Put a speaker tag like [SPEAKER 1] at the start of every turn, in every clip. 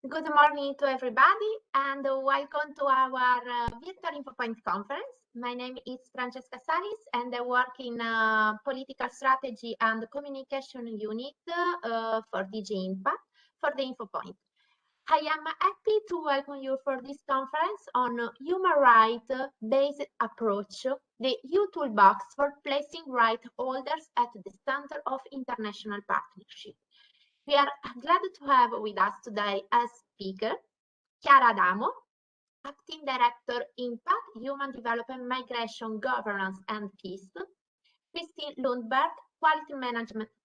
[SPEAKER 1] Good morning to everybody and welcome to our virtual InfoPoint conference. My name is Francesca Salis and I work in Political Strategy and Communication Unit for DG INTPA for the InfoPoint. I am happy to welcome you for this conference on human rights-based approach, the EU Toolbox for placing right holders at the center of international partnership. We are glad to have with us today as speaker Chiara Adamo, Acting Director INTPA Human Development, Migration, Governance and Peace, Christine Lundberg, Quality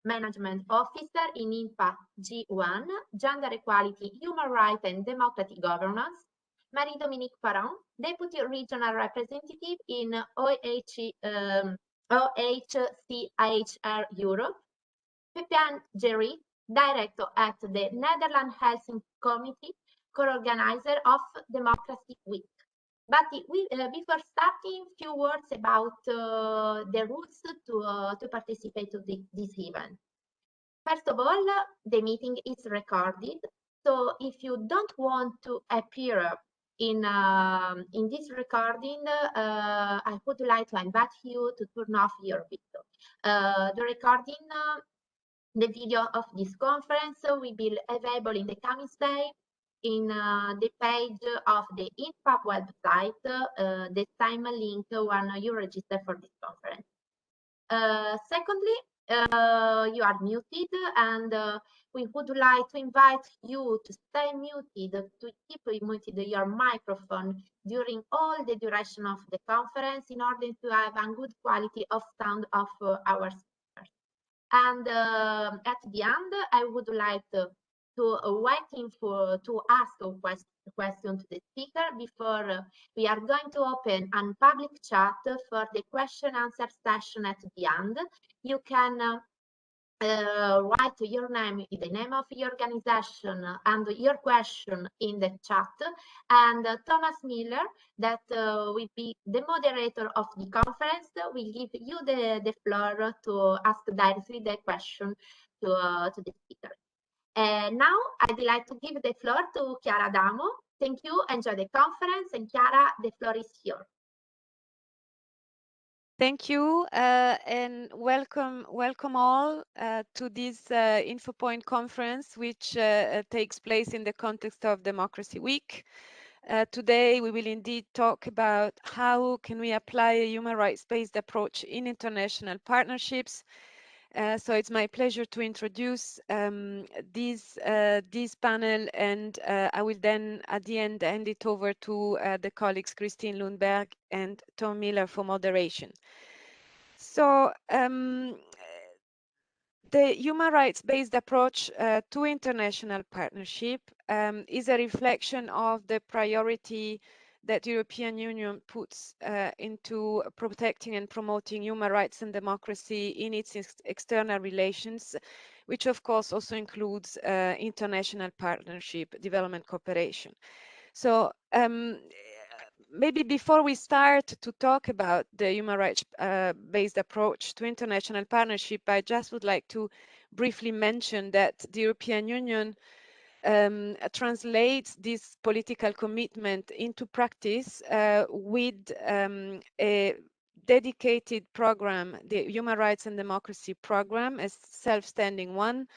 [SPEAKER 1] Management Officer in INTPA G1, Gender Equality, Human Rights and Democratic Governance, Marie-Dominique Parent, Deputy Regional Representative in OHCHR Europe, Pepijn Jerry, Director at the Netherlands Helsinki Committee, co-organizer of Democracy Week. But before starting, few words about the rules to participate to this event. First of all, the meeting is recorded, so if you don't want to appear in this recording, I would like to invite you to turn off your video. The recording. The video of this conference will be available in the coming days in the page of the INTPA website, the same link when you register for this conference. Secondly, you are muted and we would like to invite you to stay muted, to keep muted your microphone during all the duration of the conference in order to have a good quality of sound of our speakers. And at the end, I would like to waiting to ask a question to the speaker before we are going to open a public chat for the question answer session at the end. You can write your name, the name of your organization and your question in the chat, and Thomas Miller, that will be the moderator of the conference, will give you the floor to ask directly the question to the speaker. Now I'd like to give the floor to Chiara Adamo. Thank you, enjoy the conference, and Chiara, the floor is yours.
[SPEAKER 2] Thank you and welcome all to this InfoPoint conference, which takes place in the context of Democracy Week. Today we will indeed talk about how can we apply a human rights-based approach in international partnerships. So it's my pleasure to introduce this panel, and I will then at the end hand it over to the colleagues Christine Lundberg and Tom Miller for moderation. So the human rights-based approach to international partnership is a reflection of the priority that the European Union puts into protecting and promoting human rights and democracy in its external relations, which of course also includes international partnership, development cooperation. So maybe before we start to talk about the human rights based approach to international partnership, I just would like to briefly mention that the European Union translates this political commitment into practice with a dedicated program, the Human Rights and Democracy Program, a self-standing one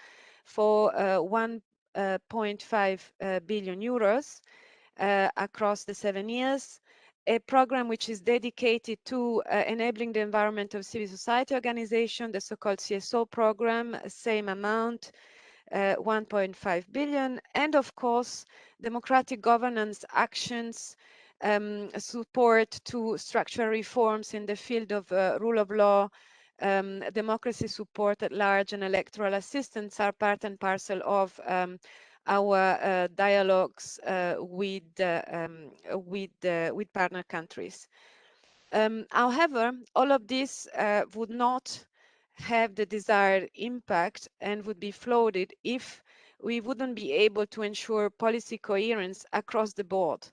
[SPEAKER 2] for 1.5 billion euros across the 7 years. A program which is dedicated to enabling the environment of civil society organization, the so-called CSO program, same amount, 1.5 billion, and of course democratic governance actions, support to structural reforms in the field of rule of law, democracy support at large, and electoral assistance are part and parcel of our dialogues with partner countries. However, all of this would not have the desired impact and would be floated if we wouldn't be able to ensure policy coherence across the board.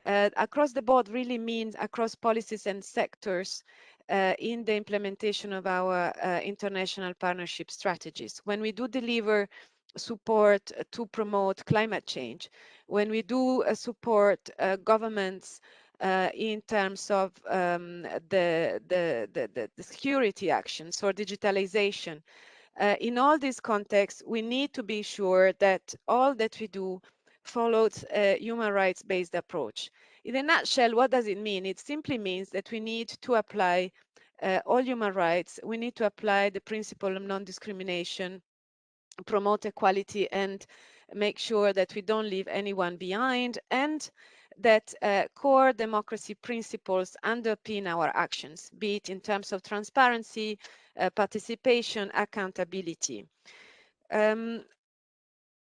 [SPEAKER 2] Across the board really means across policies and sectors in the implementation of our international partnership strategies. When we do deliver support to promote climate change, when we do support governments in terms of the security actions or digitalization. In all these contexts, we need to be sure that all that we do follows a human rights-based approach. In a nutshell, what does it mean? It simply means that we need to apply all human rights. We need to apply the principle of non-discrimination, promote equality, and make sure that we don't leave anyone behind, and that core democracy principles underpin our actions, be it in terms of transparency, participation, accountability.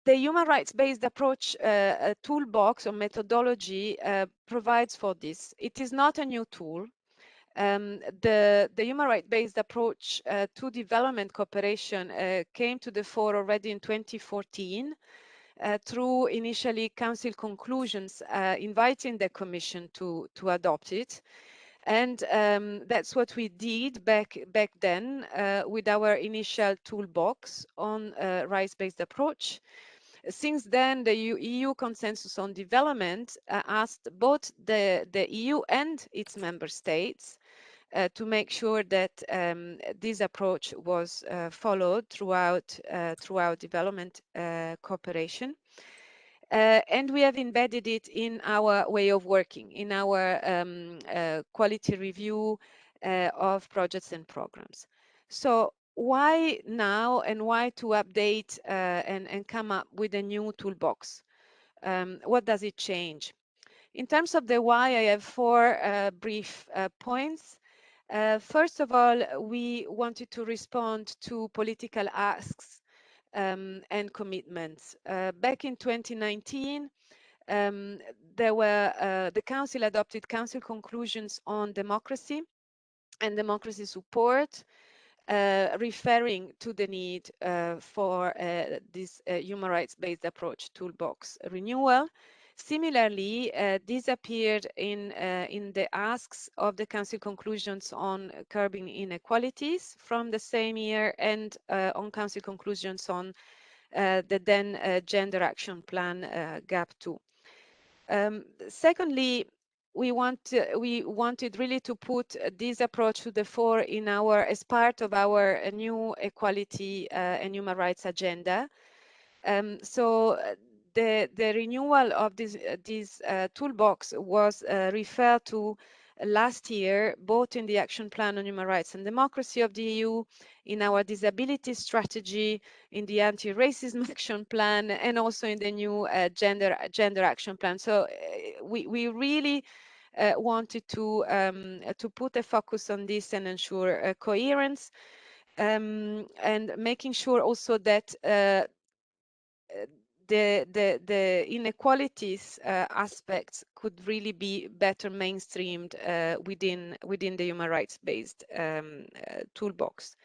[SPEAKER 2] The human rights-based approach toolbox or methodology provides for this. It is not a new tool. The human rights-based approach to development cooperation came to the fore already in 2014 through initially Council conclusions inviting the Commission to adopt it. And that's what we did back then with our initial toolbox on rights-based approach. Since then, the EU Consensus on Development asked both the EU and its member states to make sure that this approach was followed throughout development cooperation. And we have embedded it in our way of working, in our quality review of projects and programs. So why now, and why to update and come up with a new toolbox? What does it change? In terms of the why, I have four brief points. First of all, we wanted to respond to political asks and commitments. Back in 2019, the Council adopted Council conclusions on democracy and democracy support, referring to the need for this human rights-based approach toolbox renewal. Similarly, this appeared in the asks of the Council conclusions on curbing inequalities from the same year, and on Council conclusions on the then Gender Action Plan GAP 2. Secondly, we wanted really to put this approach to the fore as part of our new equality and human rights agenda. So the renewal of this toolbox was referred to last year, both in the Action Plan on Human Rights and Democracy of the EU, in our disability strategy, in the Anti-Racism Action Plan, and also in the new Gender Action Plan. So we really wanted to put a focus on this and ensure coherence, and making sure also that the inequalities aspects could really be better mainstreamed within the human rights-based toolbox.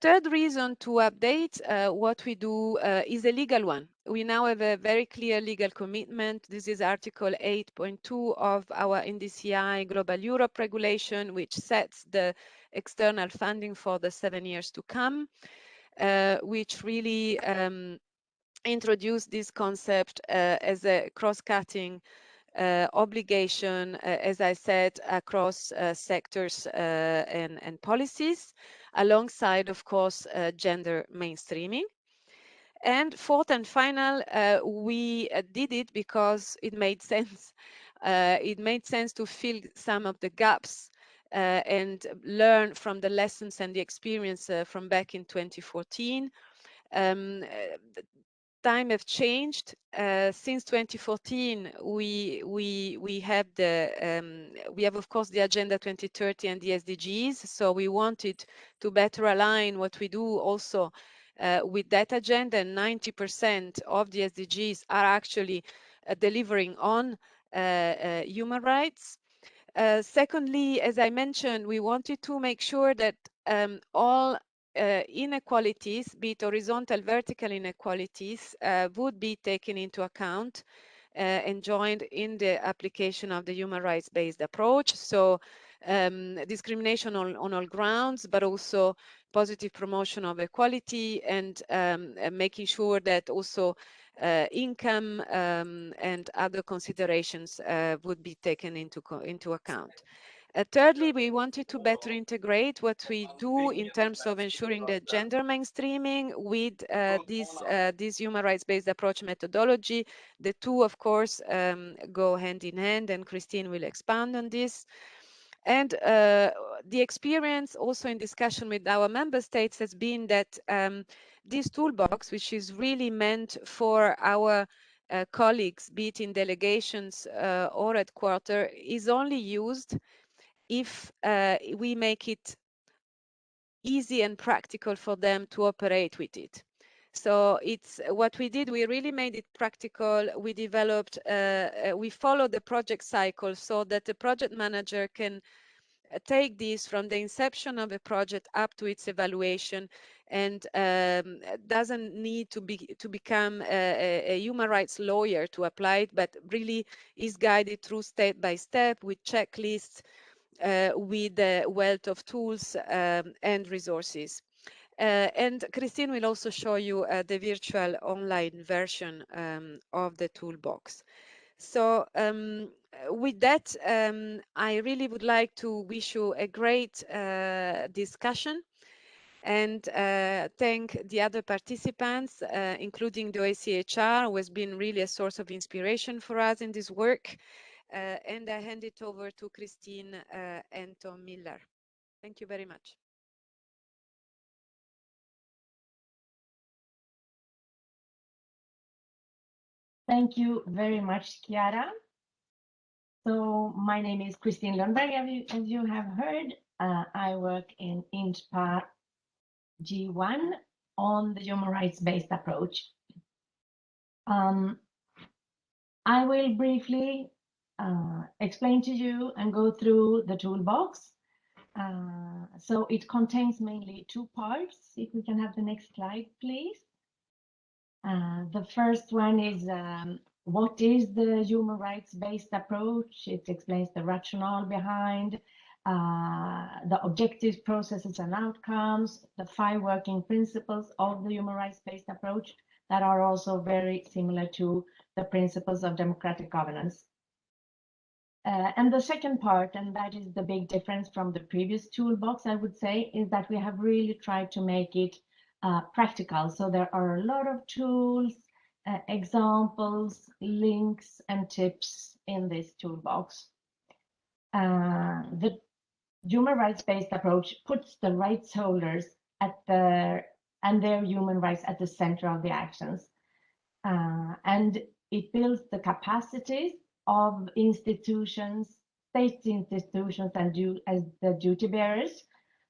[SPEAKER 2] Third reason to update what we do is a legal one. We now have a very clear legal commitment. This is Article 8.2 of our NDCI Global Europe regulation, which sets the external funding for the 7 years to come, which really introduce this concept as a cross-cutting obligation, as I said, across sectors and policies, alongside, of course, gender mainstreaming. And fourth and final, we did it because it made sense. It made sense to fill some of the gaps and learn from the lessons and the experience from back in 2014. Time have changed since 2014. We have of course the Agenda 2030 and the SDGs. So we wanted to better align what we do also with that agenda. And 90% of the SDGs are actually delivering on human rights. Secondly, as I mentioned, we wanted to make sure that all inequalities, be it horizontal, vertical inequalities, would be taken into account and joined in the application of the human rights-based approach. So discrimination on all grounds, but also positive promotion of equality, and making sure that also income and other considerations would be taken into account. Thirdly, we wanted to better integrate what we do in terms of ensuring the gender mainstreaming with this human rights-based approach methodology. The two, of course, go hand in hand, and Christine will expand on this. And the experience also in discussion with our member states has been that this toolbox, which is really meant for our colleagues, be it in delegations or at quarter, is only used if we make it easy and practical for them to operate with it. So it's what we did, we really made it practical. We developed, we followed the project cycle so that the project manager can take this from the inception of a project up to its evaluation, and doesn't need to become a human rights lawyer to apply it, but really is guided through step by step with checklists, with a wealth of tools and resources. And Christine will also show you the virtual online version of the toolbox. So with that, I really would like to wish you a great discussion, and thank the other participants, including the OACHR, who has been really a source of inspiration for us in this work. And I hand it over to Christine and Tom Miller. Thank you very much.
[SPEAKER 3] Thank you very much, Chiara. So my name is Christine Lundberg, as you have heard. I work in INTPA G1 on the human rights-based approach. I will briefly explain to you and go through the toolbox. So it contains mainly two parts. If we can have the next slide, please. The first one is what is the human rights-based approach? It explains the rationale behind, the objectives, processes, and outcomes, the 5 working principles of the human rights-based approach that are also very similar to the principles of democratic governance. And the second part, and that is the big difference from the previous toolbox, I would say, is that we have really tried to make it practical. So there are a lot of tools, examples, links, and tips in this toolbox. The human rights-based approach puts the rights holders and their human rights at the center of the actions. And it builds the capacities of institutions, state institutions, and as the duty bearers,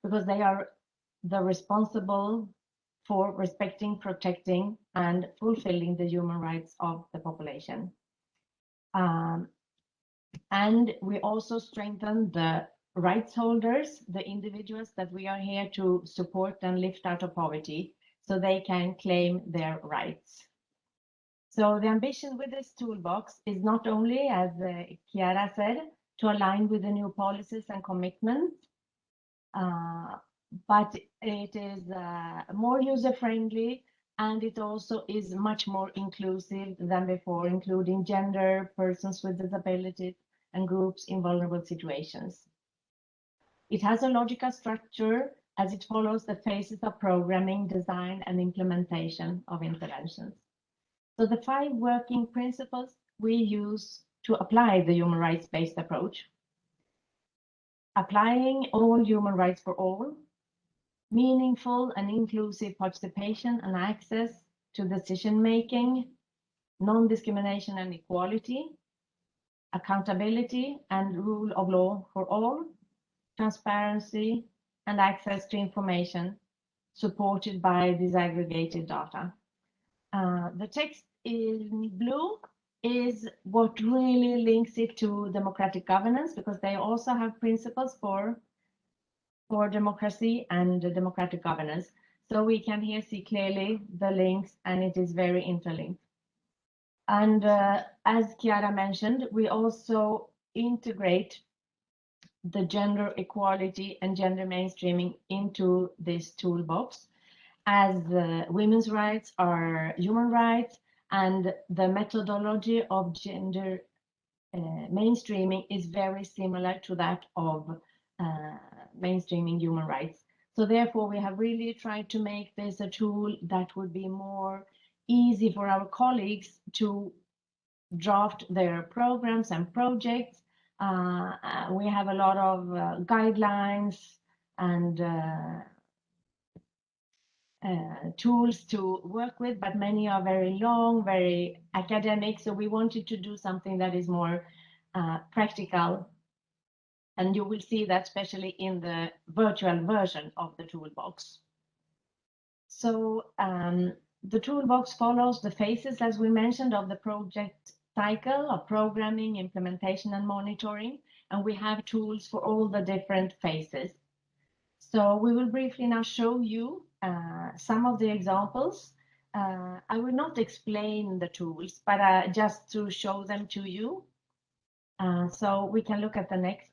[SPEAKER 3] because they are the responsible for respecting, protecting, and fulfilling the human rights of the population. And we also strengthen the rights holders, the individuals that we are here to support and lift out of poverty, so they can claim their rights. So the ambition with this toolbox is not only, as Chiara said, to align with the new policies and commitments, but it is more user-friendly, and it also is much more inclusive than before, including gender, persons with disabilities, and groups in vulnerable situations. It has a logical structure as it follows the phases of programming, design, and implementation of interventions. So the 5 working principles we use to apply the human rights-based approach: applying all human rights for all, meaningful and inclusive participation and access to decision-making, non-discrimination and equality, accountability and rule of law for all, transparency and access to information supported by disaggregated data. The text in blue is what really links it to democratic governance, because they also have principles for democracy and democratic governance. So we can here see clearly the links, and it is very interlinked. And as Chiara mentioned, we also integrate the gender equality and gender mainstreaming into this toolbox, as women's rights are human rights, and the methodology of gender mainstreaming is very similar to that of mainstreaming human rights. So therefore, we have really tried to make this a tool that would be more easy for our colleagues to draft their programs and projects. We have a lot of guidelines and tools to work with, but many are very long, very academic. So we wanted to do something that is more practical. And you will see that especially in the virtual version of the toolbox. So the toolbox follows the phases, as we mentioned, of the project cycle of programming, implementation, and monitoring. And we have tools for all the different phases. So we will briefly now show you some of the examples. I will not explain the tools, but just to show them to you. So we can look at the next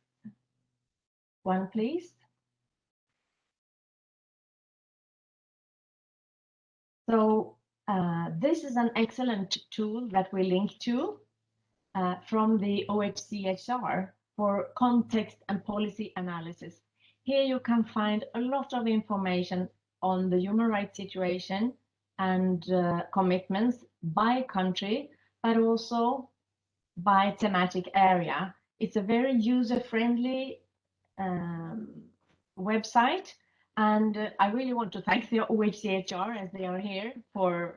[SPEAKER 3] one, please. So this is an excellent tool that we link to from the OHCHR for context and policy analysis. Here you can find a lot of information on the human rights situation and commitments by country, but also by thematic area. It's a very user-friendly website, and I really want to thank the OHCHR, as they are here, for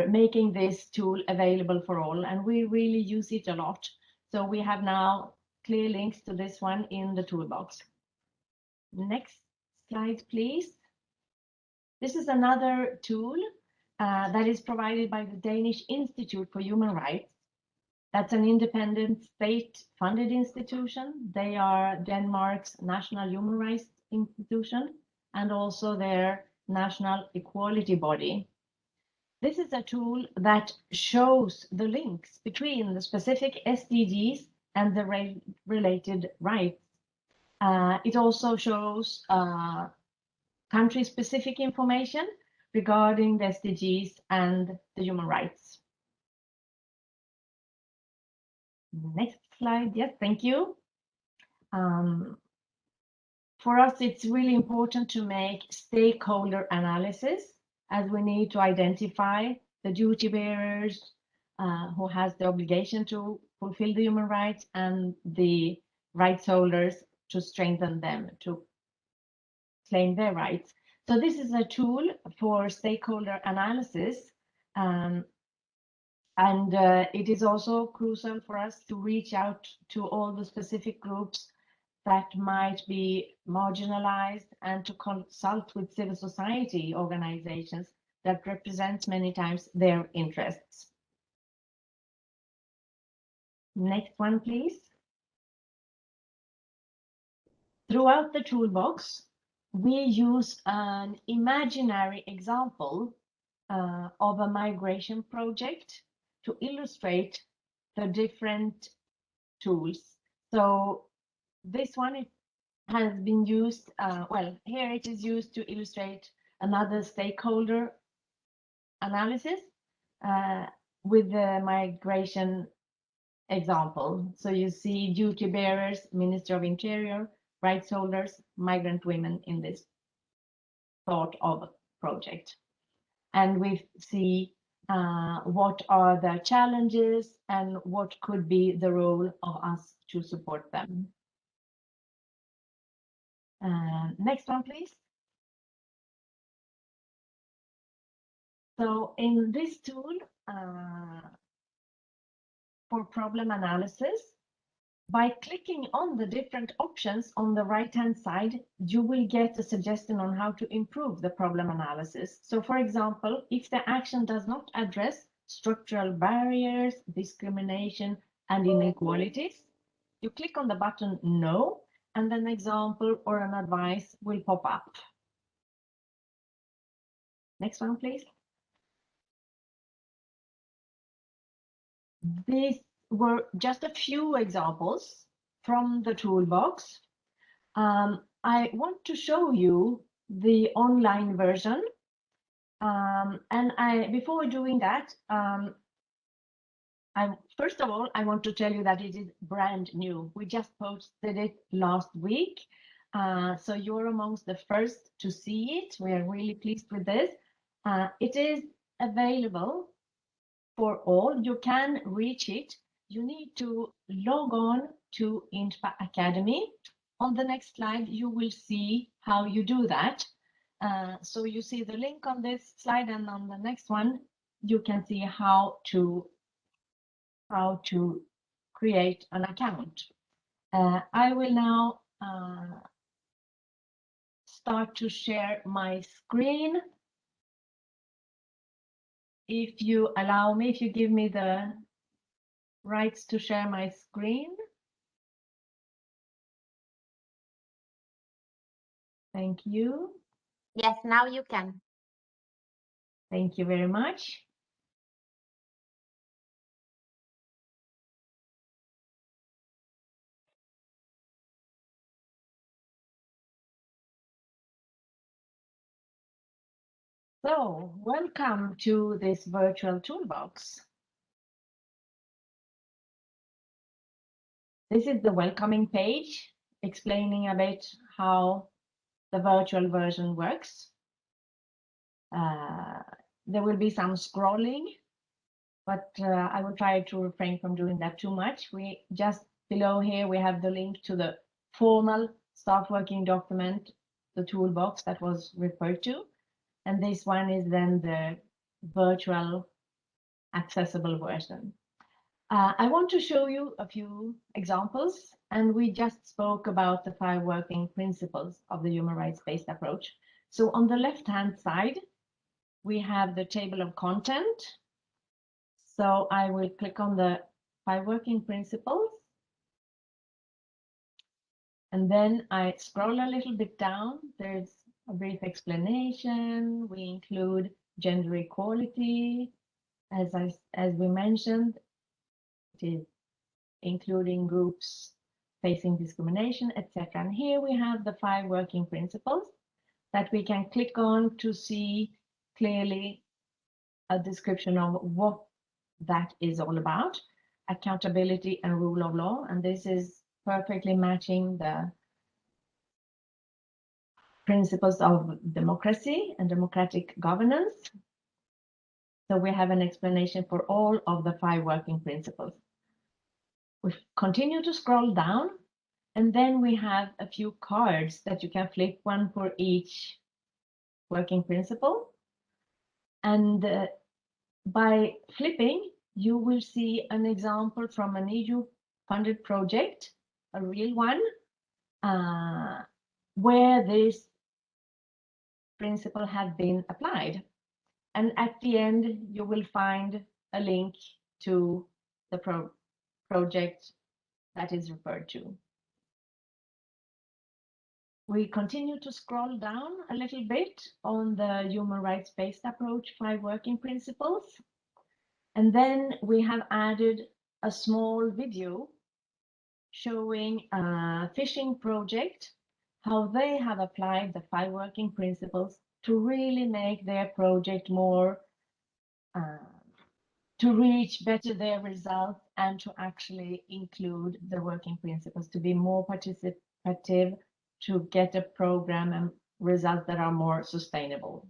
[SPEAKER 3] making this tool available for all, and we really use it a lot. So we have now clear links to this one in the toolbox. Next slide, please. This is another tool that is provided by the Danish Institute for Human Rights. That's an independent state-funded institution. They are Denmark's national human rights institution and also their national equality body. This is a tool that shows the links between the specific SDGs and the related rights. It also shows country-specific information regarding the SDGs and the human rights. Next slide. Yes, thank you. For us, it's really important to make stakeholder analysis, as we need to identify the duty bearers who has the obligation to fulfill the human rights and the rights holders to strengthen them to claim their rights. So this is a tool for stakeholder analysis. And it is also crucial for us to reach out to all the specific groups that might be marginalized and to consult with civil society organizations that represent many times their interests. Next one, please. Throughout the toolbox, we use an imaginary example of a migration project to illustrate the different tools. So this one, it has been used, well, here it is used to illustrate another stakeholder analysis with the migration example. So you see duty bearers, Minister of Interior, rights holders, migrant women in this sort of project. And we see what are the challenges and what could be the role of us to support them. Next one, please. So in this tool for problem analysis, by clicking on the different options on the right-hand side, you will get a suggestion on how to improve the problem analysis. So for example, if the action does not address structural barriers, discrimination, and inequalities, you click on the button No, and an example or an advice will pop up. Next one, please. These were just a few examples from the toolbox. I want to show you the online version. Before doing that, first of all, I want to tell you that it is brand new. We just posted it last week. So you're amongst the first to see it. We are really pleased with this. It is available for all. You can reach it. You need to log on to INTPA Academy. On the next slide, you will see how you do that. So you see the link on this slide, and on the next one, you can see how to create an account. I will now start to share my screen. If you allow me, if you give me the rights to share my screen. Thank you.
[SPEAKER 1] Yes, now you can.
[SPEAKER 3] Thank you very much. So, welcome to this virtual toolbox. This is the welcoming page explaining a bit how the virtual version works. There will be some scrolling, but I will try to refrain from doing that too much. We just below here, we have the link to the formal staff working document, the toolbox that was referred to. And this one is then the virtual accessible version. I want to show you a few examples, and we just spoke about the 5 working principles of the human rights-based approach. So on the left-hand side, we have the table of content. So I will click on the 5 working principles. And then I scroll a little bit down. There's a brief explanation. We include gender equality. As we mentioned, it is including groups facing discrimination, etc. And here we have the 5 working principles that we can click on to see clearly a description of what that is all about: accountability and rule of law. And this is perfectly matching the principles of democracy and democratic governance. So we have an explanation for all of the 5 working principles. We continue to scroll down, and then we have a few cards that you can flip, one for each working principle. And by flipping, you will see an example from an EU-funded project, a real one, where this principle had been applied. And at the end, you will find a link to the project that is referred to. We continue to scroll down a little bit on the human rights-based approach 5 working principles. And then we have added a small video showing a fishing project, how they have applied the 5 working principles to really make their project more, to reach better their results, and to actually include the working principles, to be more participative, to get a program and results that are more sustainable.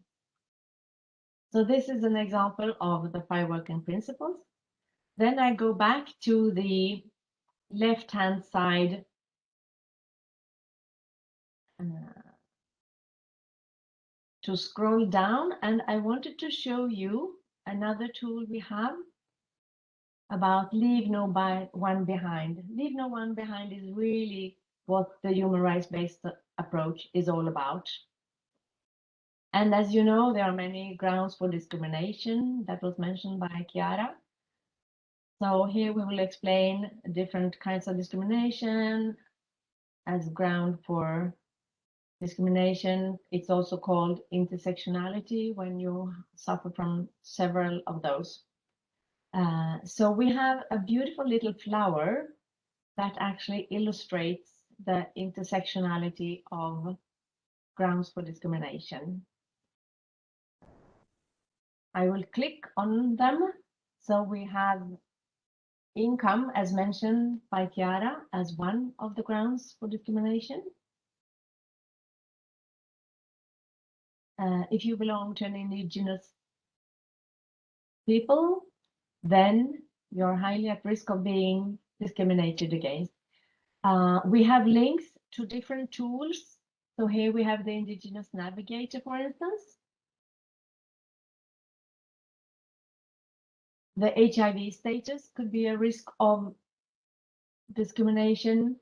[SPEAKER 3] So this is an example of the 5 working principles. Then I go back to the left-hand side to scroll down, and I wanted to show you another tool we have about leave no one behind. Leave no one behind is really what the human rights-based approach is all about. And as you know, there are many grounds for discrimination that was mentioned by Chiara. So here we will explain different kinds of discrimination as ground for discrimination. It's also called intersectionality when you suffer from several of those. So we have a beautiful little flower that actually illustrates the intersectionality of grounds for discrimination. I will click on them. So we have income, as mentioned by Chiara, as one of the grounds for discrimination. If you belong to an indigenous people, then you're highly at risk of being discriminated against. We have links to different tools. So here we have the Indigenous Navigator, for instance. The HIV status could be a risk of discrimination,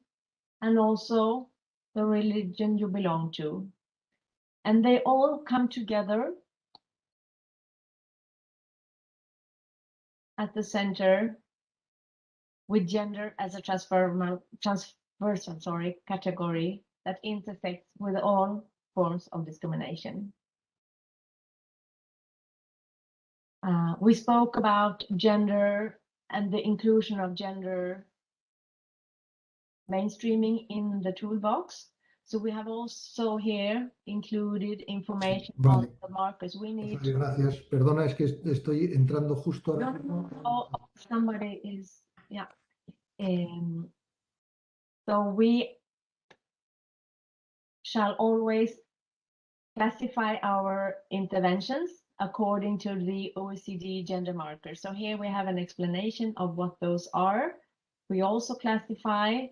[SPEAKER 3] and also the religion you belong to. And they all come together at the center with gender as a transversal category that intersects with all forms of discrimination. We spoke about gender and the inclusion of gender mainstreaming in the toolbox. So we have also here included information on the markers we need.
[SPEAKER 4] Gracias. Perdona, es que estoy entrando justo ahora.
[SPEAKER 3] Oh, somebody is, yeah. So we shall always classify our interventions according to the OECD gender markers. So here we have an explanation of what those are. We also classify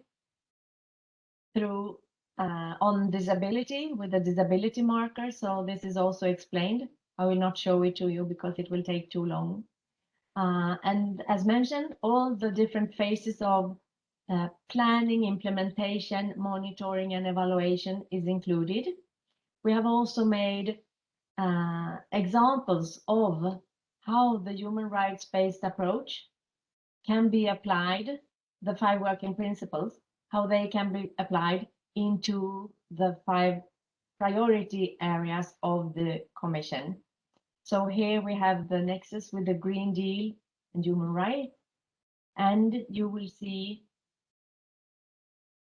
[SPEAKER 3] through on disability with the disability marker. So this is also explained. I will not show it to you because it will take too long. And as mentioned, all the different phases of planning, implementation, monitoring, and evaluation is included. We have also made examples of how the human rights-based approach can be applied, the 5 working principles, how they can be applied into the 5 priority areas of the Commission. So here we have the nexus with the Green Deal and human rights, and you will see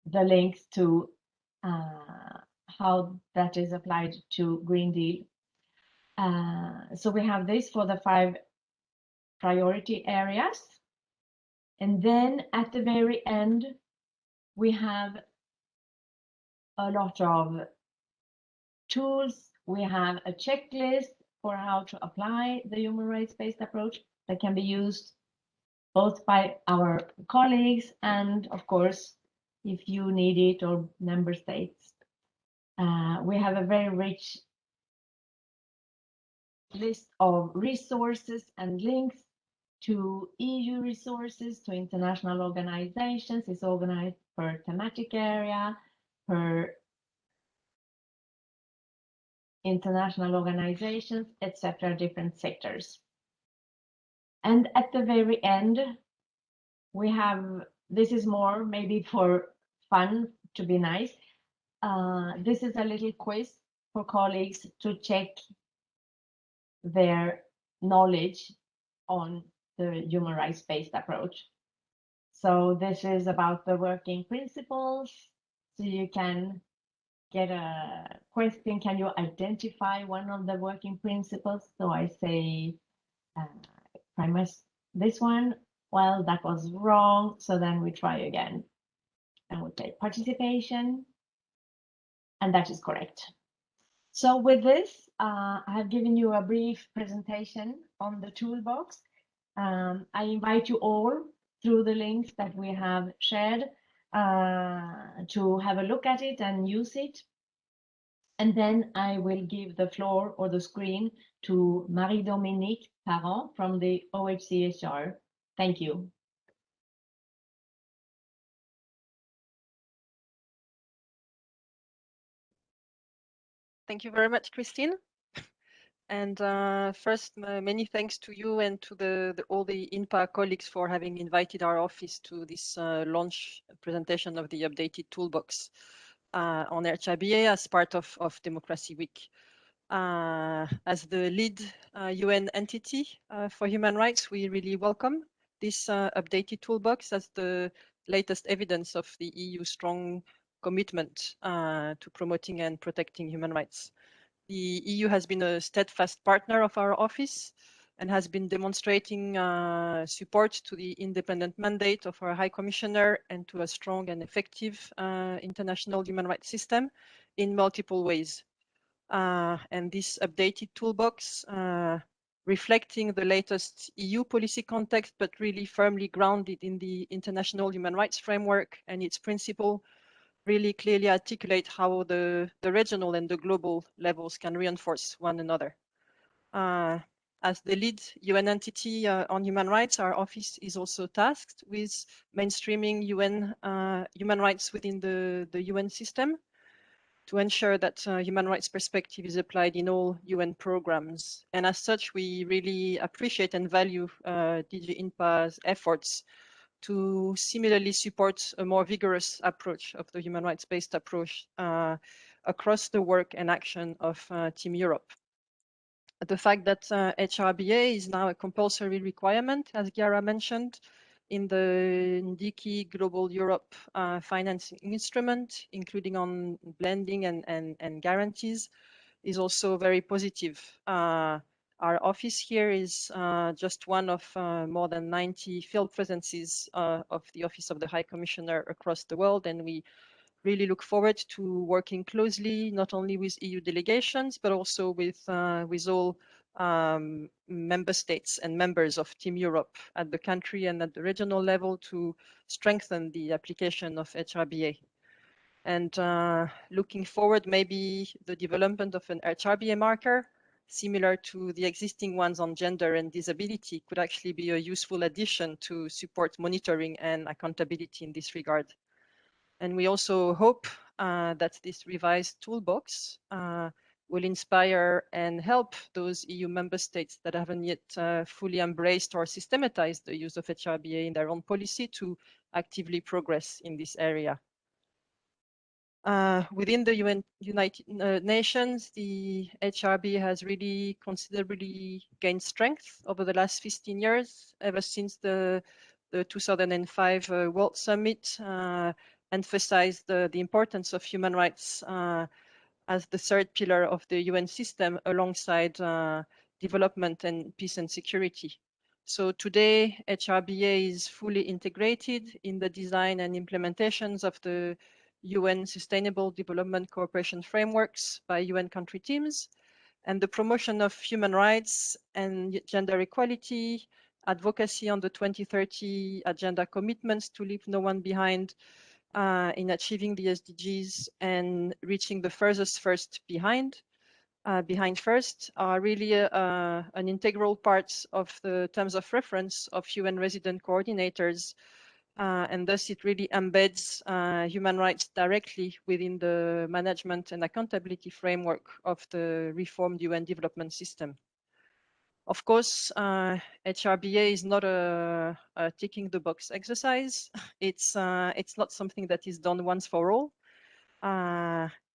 [SPEAKER 3] the links to how that is applied to Green Deal. So we have this for the 5 priority areas. And then at the very end, we have a lot of tools. We have a checklist for how to apply the human rights-based approach that can be used both by our colleagues and, of course, if you need it, or member states. We have a very rich list of resources and links to EU resources, to international organizations. It's organized per thematic area, per international organizations, etc., different sectors. And at the very end, we have, this is more maybe for fun, to be nice. This is a little quiz for colleagues to check their knowledge on the human rights-based approach. So this is about the working principles. So you can get a question, can you identify one of the working principles? So I say, this one, well, that was wrong. So then we try again. And we say participation, and that is correct. So with this, I have given you a brief presentation on the toolbox. I invite you all through the links that we have shared to have a look at it and use it. And then I will give the floor or the screen to Marie-Dominique Parent from the OHCHR. Thank you.
[SPEAKER 5] Thank you very much, Christine. And first, many thanks to you and to all the INPA colleagues for having invited our office to this launch presentation of the updated toolbox on Hrba as part of Democracy Week. As the lead UN entity for human rights, we really welcome this updated toolbox as the latest evidence of the EU strong commitment to promoting and protecting human rights. The EU has been a steadfast partner of our office and has been demonstrating support to the independent mandate of our High Commissioner and to a strong and effective international human rights system in multiple ways. And this updated toolbox, reflecting the latest EU policy context, but really firmly grounded in the international human rights framework and its principle, really clearly articulate how the regional and the global levels can reinforce one another. As the lead UN entity on human rights, our office is also tasked with mainstreaming UN human rights within the UN system to ensure that human rights perspective is applied in all UN programs. And as such, we really appreciate and value DG INTPA's efforts to similarly support a more vigorous approach of the human rights-based approach across the work and action of Team Europe. The fact that Hrba is now a compulsory requirement, as Chiara mentioned, in the NDICI Global Europe financing instrument, including on blending and guarantees, is also very positive. Our office here is just one of more than 90 field presences of the Office of the High Commissioner across the world, and we really look forward to working closely, not only with EU delegations, but also with all member states and members of Team Europe at the country and at the regional level to strengthen the application of Hrba. And looking forward, maybe the development of an Hrba marker, similar to the existing ones on gender and disability, could actually be a useful addition to support monitoring and accountability in this regard. And we also hope that this revised toolbox will inspire and help those EU member states that haven't yet fully embraced or systematized the use of Hrba in their own policy to actively progress in this area. Within the United Nations, the Hrba has really considerably gained strength over the last 15 years, ever since the 2005 World Summit emphasized the importance of human rights as the third pillar of the UN system alongside development and peace and security. So today, Hrba is fully integrated in the design and implementations of the UN Sustainable Development Cooperation Frameworks by UN country teams, and the promotion of human rights and gender equality, advocacy on the 2030 agenda commitments to leave no one behind in achieving the SDGs and reaching the furthest first behind first are really an integral part of the terms of reference of UN resident coordinators, and thus it really embeds human rights directly within the management and accountability framework of the reformed UN development system. Of course, Hrba is not a ticking the box exercise. It's not something that is done once for all.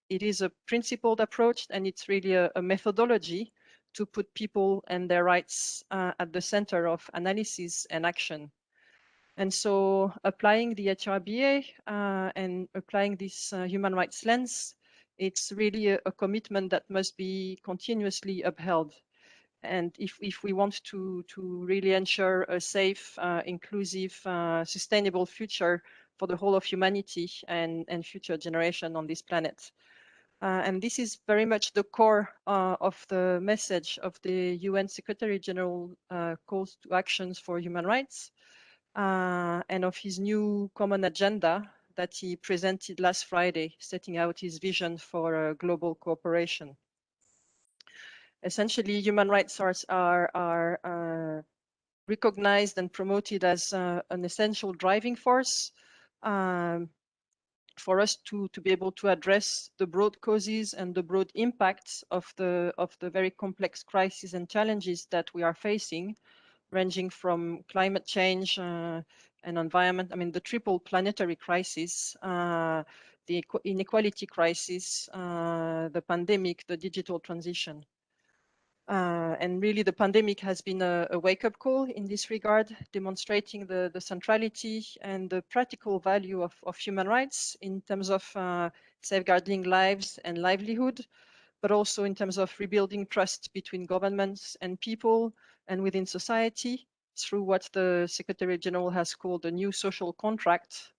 [SPEAKER 5] It is a principled approach, and it's really a methodology to put people and their rights at the center of analysis and action. And so applying the Hrba and applying this human rights lens, it's really a commitment that must be continuously upheld. And if we want to really ensure a safe, inclusive, sustainable future for the whole of humanity and future generation on this planet. And this is very much the core of the message of the UN Secretary General calls to actions for human rights and of his new common agenda that he presented last Friday, setting out his vision for global cooperation. Essentially, human rights are recognized and promoted as an essential driving force for us to be able to address the broad causes and the broad impacts of the very complex crises and challenges that we are facing, ranging from climate change and environment. I mean, the triple planetary crisis, the inequality crisis, the pandemic, the digital transition. And really the pandemic has been a wake-up call in this regard, demonstrating the centrality and the practical value of human rights in terms of safeguarding lives and livelihood, but also in terms of rebuilding trust between governments and people and within society through what the Secretary General has called a new social contract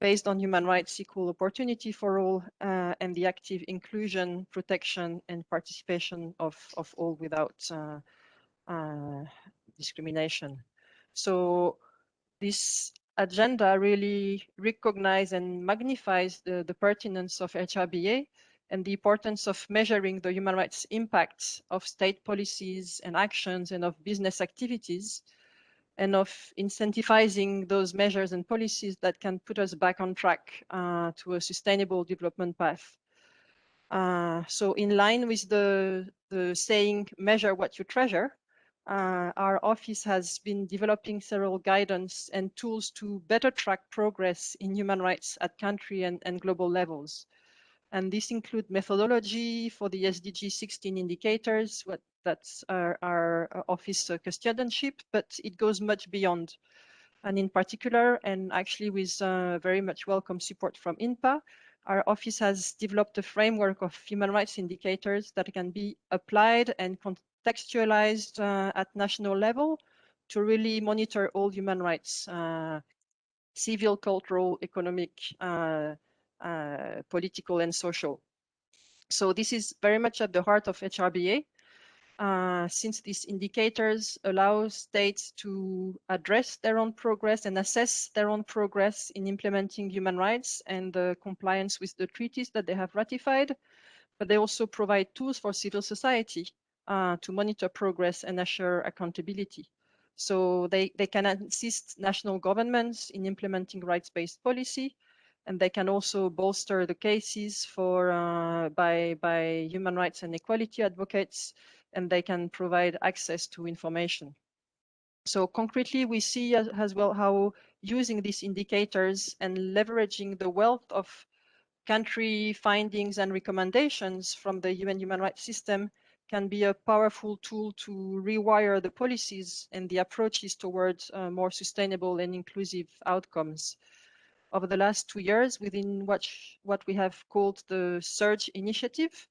[SPEAKER 5] based on human rights, equal opportunity for all, and the active inclusion, protection, and participation of all without discrimination. So this agenda really recognizes and magnifies the pertinence of HRBA and the importance of measuring the human rights impacts of state policies and actions and of business activities, and of incentivizing those measures and policies that can put us back on track to a sustainable development path. So in line with the saying, measure what you treasure, our office has been developing several guidance and tools to better track progress in human rights at country and global levels. And this includes methodology for the SDG 16 indicators, that's our office custodianship, but it goes much beyond. And in particular, and actually with very much welcome support from INTPA, our office has developed a framework of human rights indicators that can be applied and contextualized at national level to really monitor all human rights, civil, cultural, economic, political, and social. So this is very much at the heart of HRBA, since these indicators allow states to address their own progress and assess their own progress in implementing human rights and the compliance with the treaties that they have ratified, but they also provide tools for civil society to monitor progress and assure accountability. So they can assist national governments in implementing rights-based policy, and they can also bolster the cases for by human rights and equality advocates, and they can provide access to information. So concretely, we see as well how using these indicators and leveraging the wealth of country findings and recommendations from the UN human rights system can be a powerful tool to rewire the policies and the approaches towards more sustainable and inclusive outcomes. Over the last 2 years, within what we have called the Surge Initiative,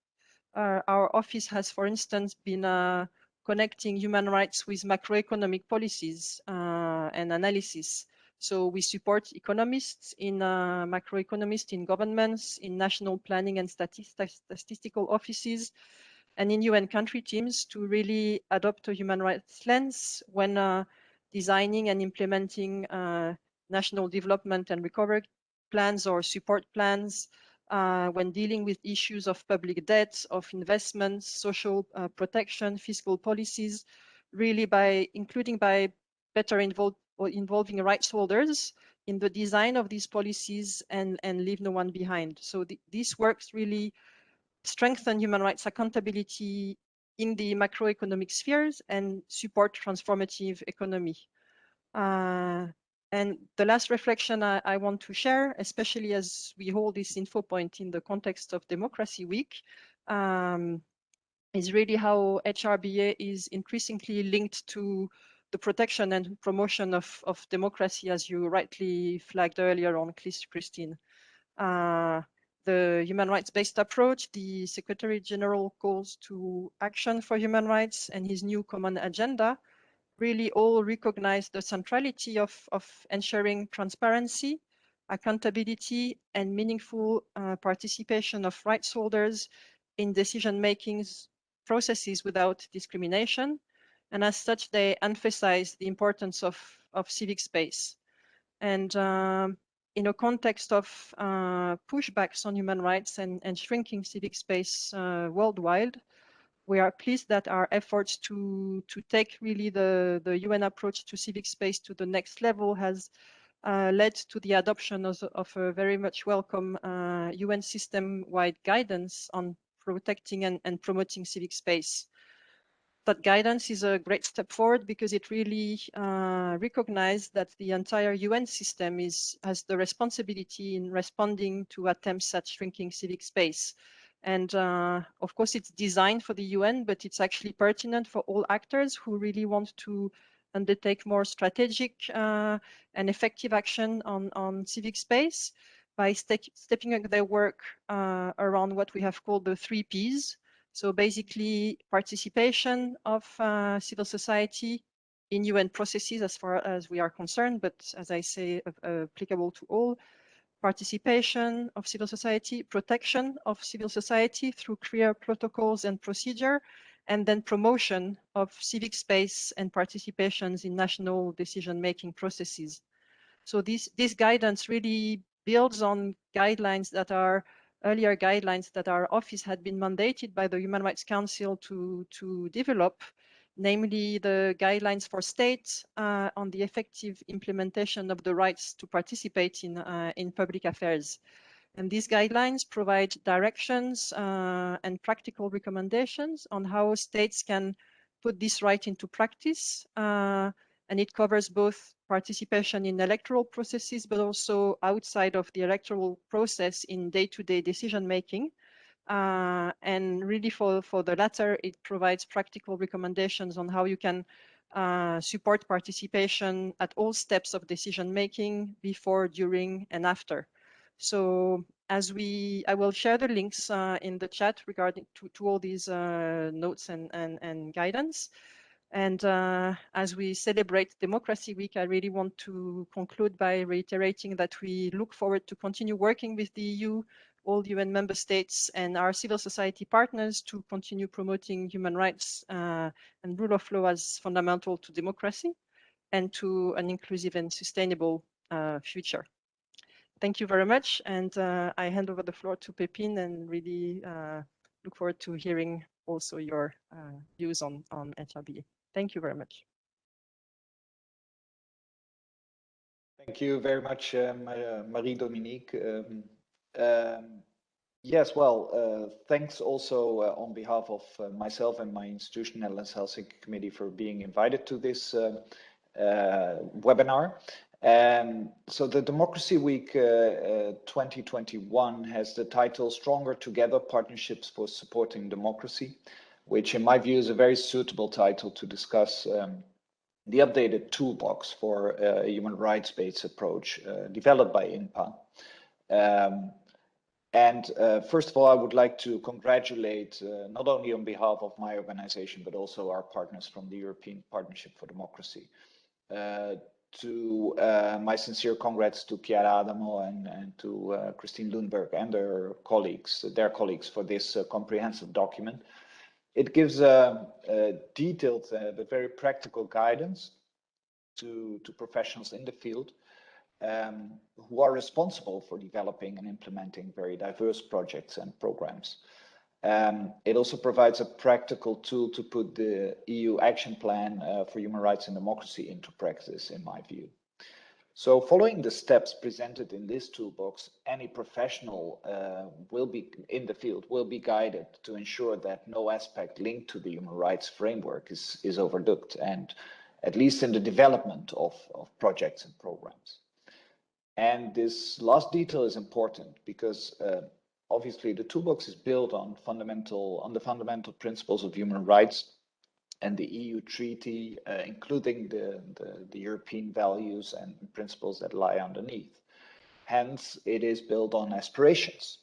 [SPEAKER 5] our office has, for instance, been connecting human rights with macroeconomic policies and analysis. So we support economists in macroeconomists in governments, in national planning and statistical offices, and in UN country teams to really adopt a human rights lens when designing and implementing national development and recovery plans or support plans, when dealing with issues of public debt, of investments, social protection, fiscal policies, really by better involving rights holders in the design of these policies and leave no one behind. So these works really strengthen human rights accountability in the macroeconomic spheres and support transformative economy. And the last reflection I want to share, especially as we hold this info point in the context of Democracy Week, is really how HRBA is increasingly linked to the protection and promotion of democracy, as you rightly flagged earlier on, Christine. The human rights-based approach, the Secretary General calls to action for human rights and his new common agenda really all recognize the centrality of ensuring transparency, accountability, and meaningful participation of rights holders in decision-making processes without discrimination. And as such, they emphasize the importance of civic space. And in a context of pushbacks on human rights and shrinking civic space worldwide, we are pleased that our efforts to take really the UN approach to civic space to the next level has led to the adoption of a very much welcome UN system-wide guidance on protecting and promoting civic space. That guidance is a great step forward because it really recognizes that the entire UN system has the responsibility in responding to attempts at shrinking civic space. And of course, it's designed for the UN, but it's actually pertinent for all actors who really want to undertake more strategic and effective action on civic space by stepping up their work around what we have called the 3 Ps. So basically, participation of civil society in UN processes as far as we are concerned, but as I say, applicable to all. Participation of civil society, protection of civil society through clear protocols and procedure, and then promotion of civic space and participations in national decision-making processes. So this guidance really builds on guidelines that are earlier guidelines that our office had been mandated by the Human Rights Council to develop, namely the guidelines for states on the effective implementation of the rights to participate in public affairs. And these guidelines provide directions and practical recommendations on how states can put this right into practice. And it covers both participation in electoral processes, but also outside of the electoral process in day-to-day decision-making. And really for the latter, it provides practical recommendations on how you can support participation at all steps of decision-making before, during, and after. So I will share the links in the chat regarding to all these notes and guidance. And as we celebrate Democracy Week, I really want to conclude by reiterating that we look forward to continue working with the EU, all UN member states, and our civil society partners to continue promoting human rights and rule of law as fundamental to democracy and to an inclusive and sustainable future. Thank you very much. And I hand over the floor to Pépine and really look forward to hearing also your views on Hrba. Thank you very much.
[SPEAKER 6] Thank you very much, Marie-Dominique. Yes, well, thanks also on behalf of myself and my institution, Netherlands Helsinki Committee, for being invited to this webinar. So the Democracy Week 2021 has the title Stronger Together, Partnerships for Supporting Democracy, which in my view is a very suitable title to discuss the updated toolbox for a human rights-based approach developed by INTPA. First of all, I would like to congratulate, not only on behalf of my organization, but also our partners from the European Partnership for Democracy. My sincere congrats to Chiara Adamo and to Christine Lundberg and their colleagues for this comprehensive document. It gives detailed but very practical guidance to professionals in the field who are responsible for developing and implementing very diverse projects and programs. It also provides a practical tool to put the EU Action Plan for Human Rights and Democracy into practice, in my view. So following the steps presented in this toolbox, any professional in the field will be guided to ensure that no aspect linked to the human rights framework is overlooked, and at least in the development of projects and programs. And this last detail is important because obviously the toolbox is built on the fundamental principles of human rights and the EU treaty, including the European values and principles that lie underneath. Hence, it is built on aspirations.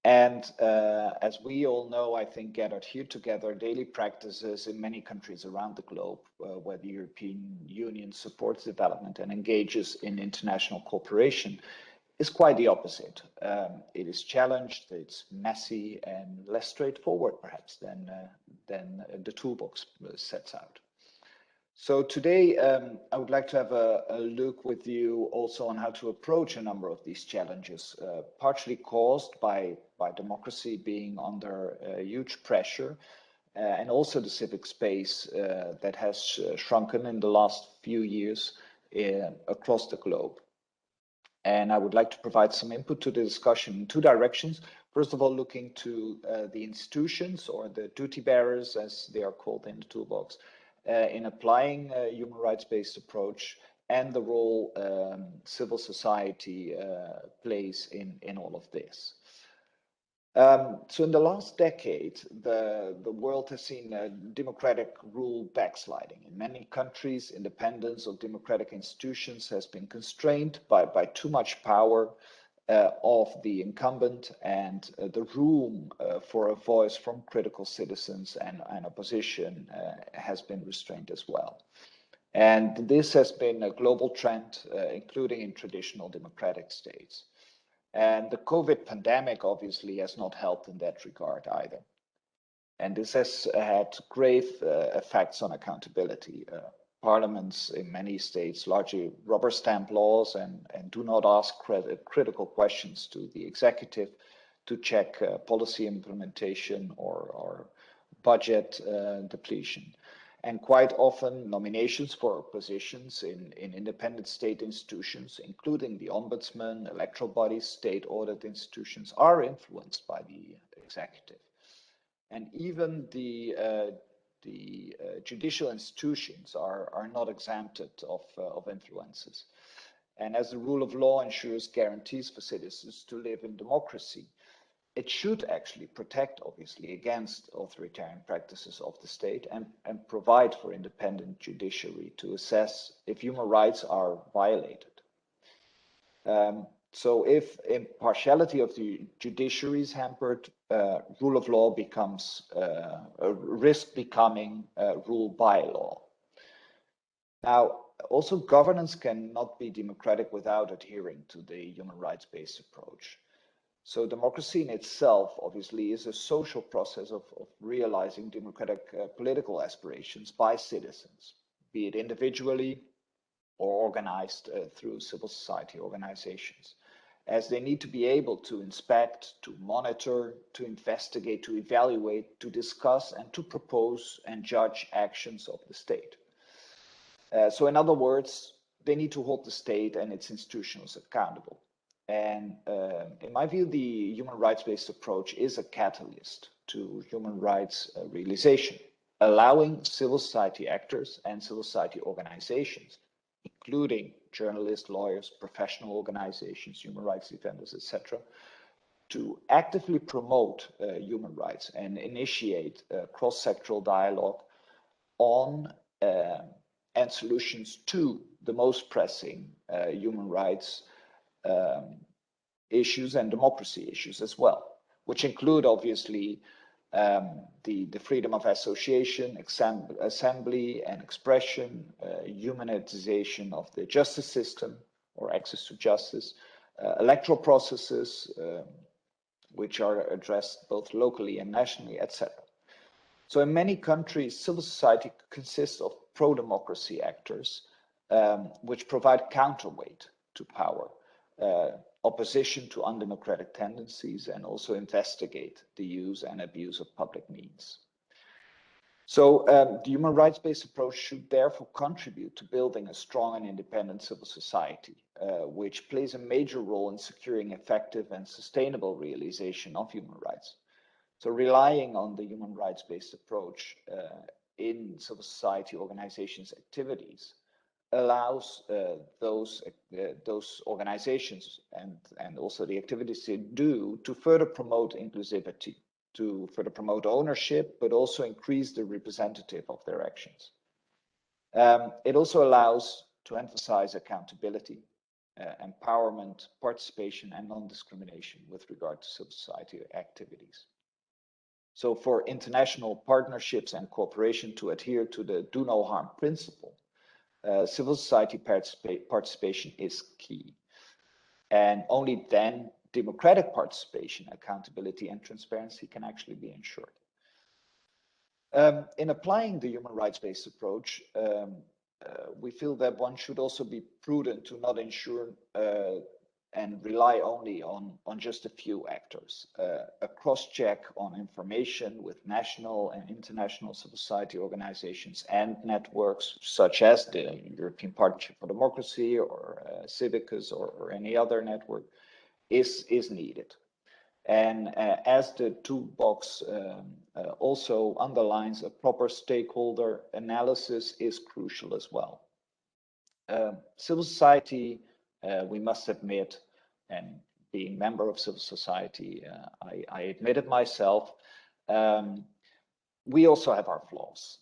[SPEAKER 6] And as we all know, I think, gathered here together, daily practices in many countries around the globe, where the European Union supports development and engages in international cooperation, is quite the opposite. It is challenged, it's messy, and less straightforward, perhaps, than the toolbox sets out. So today, I would like to have a look with you also on how to approach a number of these challenges, partially caused by democracy being under huge pressure, and also the civic space that has shrunken in the last few years across the globe. And I would like to provide some input to the discussion in two directions. First of all, looking to the institutions, or the duty bearers, as they are called in the toolbox, in applying a human rights-based approach, and the role civil society plays in all of this. So in the last decade, the world has seen democratic rule backsliding. In many countries, independence of democratic institutions has been constrained by too much power of the incumbent, and the room for a voice from critical citizens and opposition has been restrained as well. And this has been a global trend, including in traditional democratic states. And the COVID pandemic obviously has not helped in that regard either. And this has had grave effects on accountability. Parliaments in many states largely rubber stamp laws and do not ask critical questions to the executive to check policy implementation or budget depletion. And quite often, nominations for positions in independent state institutions, including the ombudsman, electoral bodies, state audit institutions, are influenced by the executive. And even the judicial institutions are not exempted of influences. And as the rule of law ensures guarantees for citizens to live in democracy, it should actually protect, obviously, against authoritarian practices of the state and provide for independent judiciary to assess if human rights are violated. So if impartiality of the judiciary is hampered, rule of law becomes a risk becoming rule by law. Now, also governance cannot be democratic without adhering to the human rights-based approach. So democracy in itself, obviously, is a social process of realizing democratic political aspirations by citizens, be it individually or organized through civil society organizations, as they need to be able to inspect, to monitor, to investigate, to evaluate, to discuss, and to propose and judge actions of the state. So in other words, they need to hold the state and its institutions accountable. And in my view, the human rights-based approach is a catalyst to human rights realization, allowing civil society actors and civil society organizations, including journalists, lawyers, professional organizations, human rights defenders, etc., to actively promote human rights and initiate cross-sectoral dialogue on and solutions to the most pressing human rights issues and democracy issues as well, which include obviously the freedom of association, assembly and expression, humanization of the justice system or access to justice, electoral processes, which are addressed both locally and nationally, etc. So in many countries, civil society consists of pro-democracy actors, which provide counterweight to power, opposition to undemocratic tendencies, and also investigate the use and abuse of public means. So the human rights-based approach should therefore contribute to building a strong and independent civil society, which plays a major role in securing effective and sustainable realization of human rights. So relying on the human rights-based approach in civil society organizations' activities allows those organizations and also the activities they do to further promote inclusivity, to further promote ownership, but also increase the representative of their actions. It also allows to emphasize accountability, empowerment, participation, and non-discrimination with regard to civil society activities. So for international partnerships and cooperation to adhere to the do no harm principle, civil society participation is key. And only then democratic participation, accountability, and transparency can actually be ensured. In applying the human rights-based approach, we feel that one should also be prudent to not ensure and rely only on just a few actors. A cross-check on information with national and international civil society organizations and networks, such as the European Partnership for Democracy or Civicus or any other network, is needed. And as the toolbox also underlines, a proper stakeholder analysis is crucial as well. Civil society, we must admit, and being member of civil society, I admit it myself. We also have our flaws.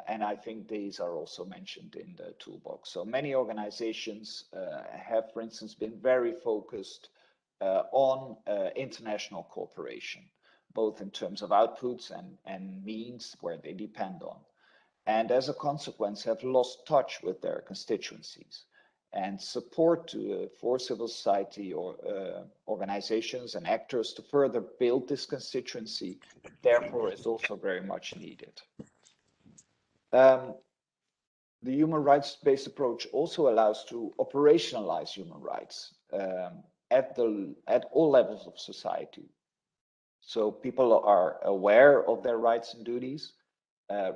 [SPEAKER 6] And I think these are also mentioned in the toolbox. So many organizations have, for instance, been very focused on international cooperation, both in terms of outputs and means where they depend on. And as a consequence, have lost touch with their constituencies. And support for civil society or organizations and actors to further build this constituency, therefore, is also very much needed. The human rights-based approach also allows to operationalize human rights at all levels of society. So people are aware of their rights and duties.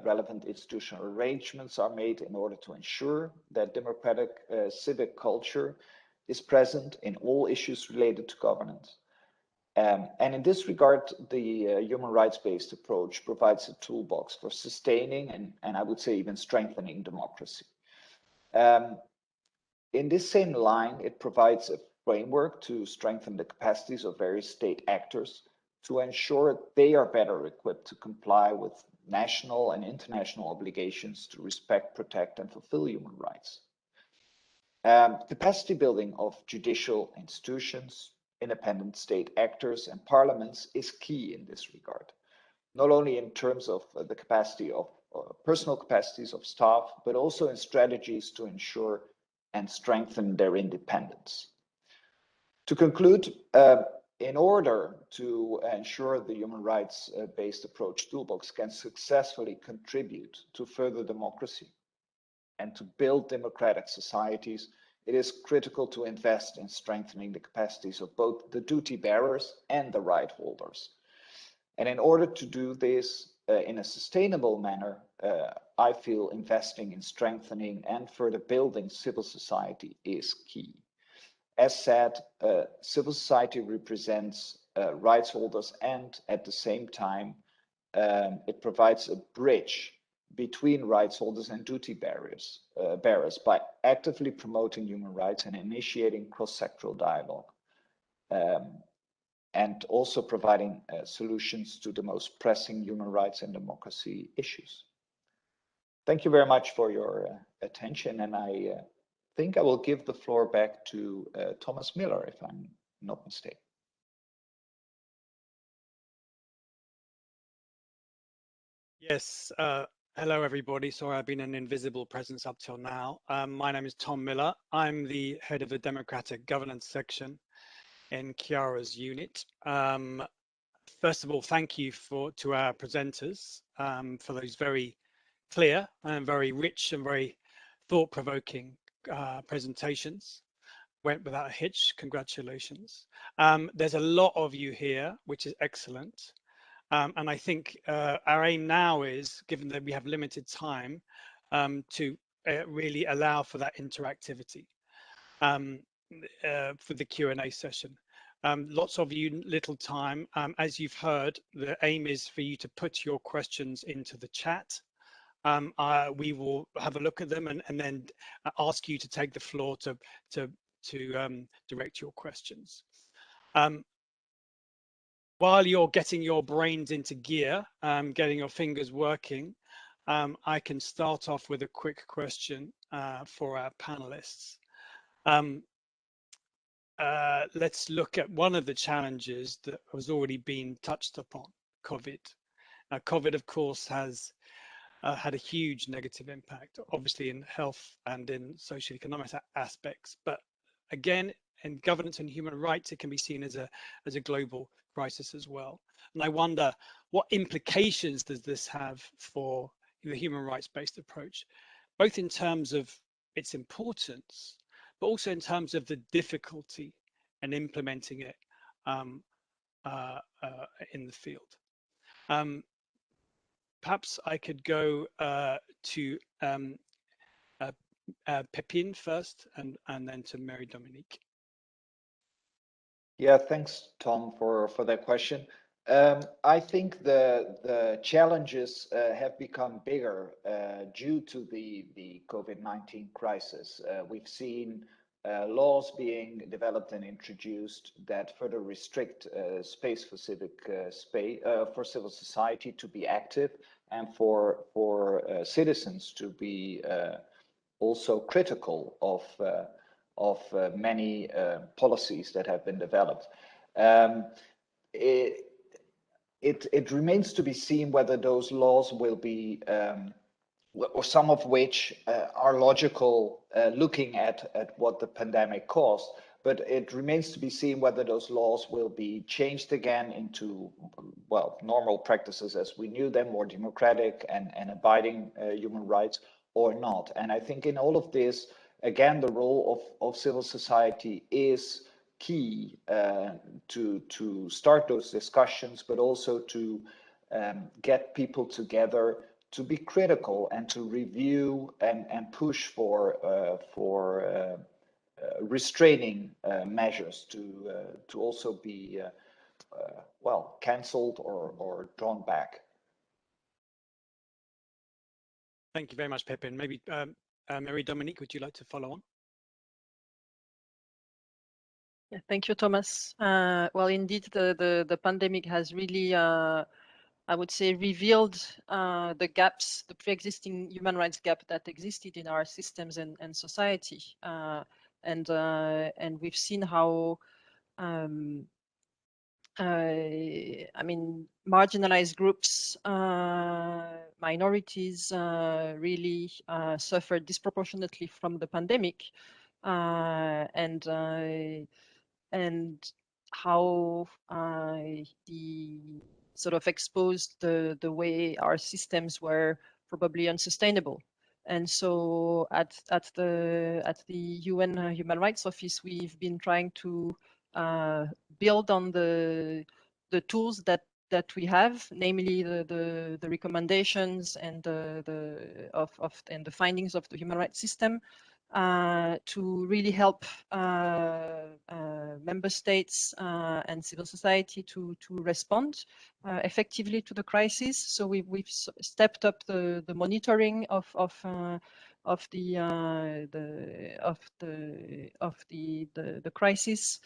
[SPEAKER 6] Relevant institutional arrangements are made in order to ensure that democratic civic culture is present in all issues related to governance. And in this regard, the human rights-based approach provides a toolbox for sustaining and I would say even strengthening democracy. In this same line, it provides a framework to strengthen the capacities of various state actors to ensure they are better equipped to comply with national and international obligations to respect, protect, and fulfill human rights. Capacity building of judicial institutions, independent state actors, and parliaments is key in this regard, not only in terms of the capacity of personal capacities of staff, but also in strategies to ensure and strengthen their independence. To conclude, in order to ensure the human rights-based approach toolbox can successfully contribute to further democracy and to build democratic societies, it is critical to invest in strengthening the capacities of both the duty bearers and the right holders. And in order to do this in a sustainable manner, I feel investing in strengthening and further building civil society is key. As said, civil society represents rights holders, and at the same time, it provides a bridge between rights holders and duty bearers by actively promoting human rights and initiating cross-sectoral dialogue, and also providing solutions to the most pressing human rights and democracy issues. Thank you very much for your attention, and I think I will give the floor back to Thomas Miller, if I'm not mistaken.
[SPEAKER 7] Yes, hello everybody. Sorry, I've been an invisible presence up till now. My name is Tom Miller. I'm the head of the Democratic Governance section in Chiara's unit. First of all, thank you to our presenters for those very clear and very rich and very thought-provoking presentations. Went without a hitch. Congratulations. There's a lot of you here, which is excellent. And I think our aim now is, given that we have limited time, to really allow for that interactivity for the Q&A session. Lots of you, little time. As you've heard, the aim is for you to put your questions into the chat. We will have a look at them and then ask you to take the floor to direct your questions. While you're getting your brains into gear, getting your fingers working, I can start off with a quick question for our panelists. Let's look at one of the challenges that has already been touched upon, COVID. COVID, of course, has had a huge negative impact, obviously in health and in socioeconomic aspects, but again, in governance and human rights, it can be seen as a global crisis as well. And I wonder, what implications does this have for the human rights-based approach, both in terms of its importance, but also in terms of the difficulty in implementing it in the field. Perhaps I could go to Pepin first, and then to Mary Dominique.
[SPEAKER 6] Yeah, thanks, Tom, for that question. I think the challenges have become bigger due to the COVID-19 crisis. We've seen laws being developed and introduced that further restrict space for for civil society to be active, and for citizens to be also critical of many policies that have been developed. It remains to be seen whether those laws will be, or some of which are logical, looking at what the pandemic caused, but it remains to be seen whether those laws will be changed again into, well, normal practices as we knew them, more democratic and abiding human rights, or not. And I think in all of this, again, the role of civil society is key to start those discussions, but also to get people together to be critical and to review and push for restraining measures to also be well, cancelled or drawn back.
[SPEAKER 7] Thank you very much, Pepin. Maybe Marie-Dominique, would you like to follow on?
[SPEAKER 5] Yeah, thank you, Thomas. Well, indeed, the pandemic has really, I would say, revealed the gaps, the pre-existing human rights gap that existed in our systems and society, and we've seen how, I mean, marginalized groups, minorities, really suffered disproportionately from the pandemic, and how the sort of exposed the way our systems were probably unsustainable. And so at the UN Human Rights Office, we've been trying to build on the tools that we have, namely the recommendations and the findings of the human rights system, to really help member states and civil society to respond effectively to the crisis. So we've stepped up the monitoring of the crisis,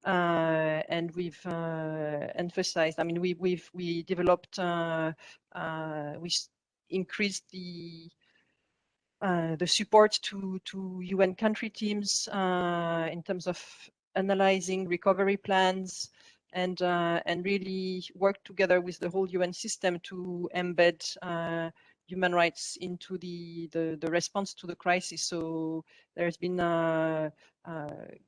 [SPEAKER 5] and we've emphasized. I mean, we developed, we increased the support to UN country teams in terms of analyzing recovery plans, and really work together with the whole UN system to embed human rights into the response to the crisis. So there's been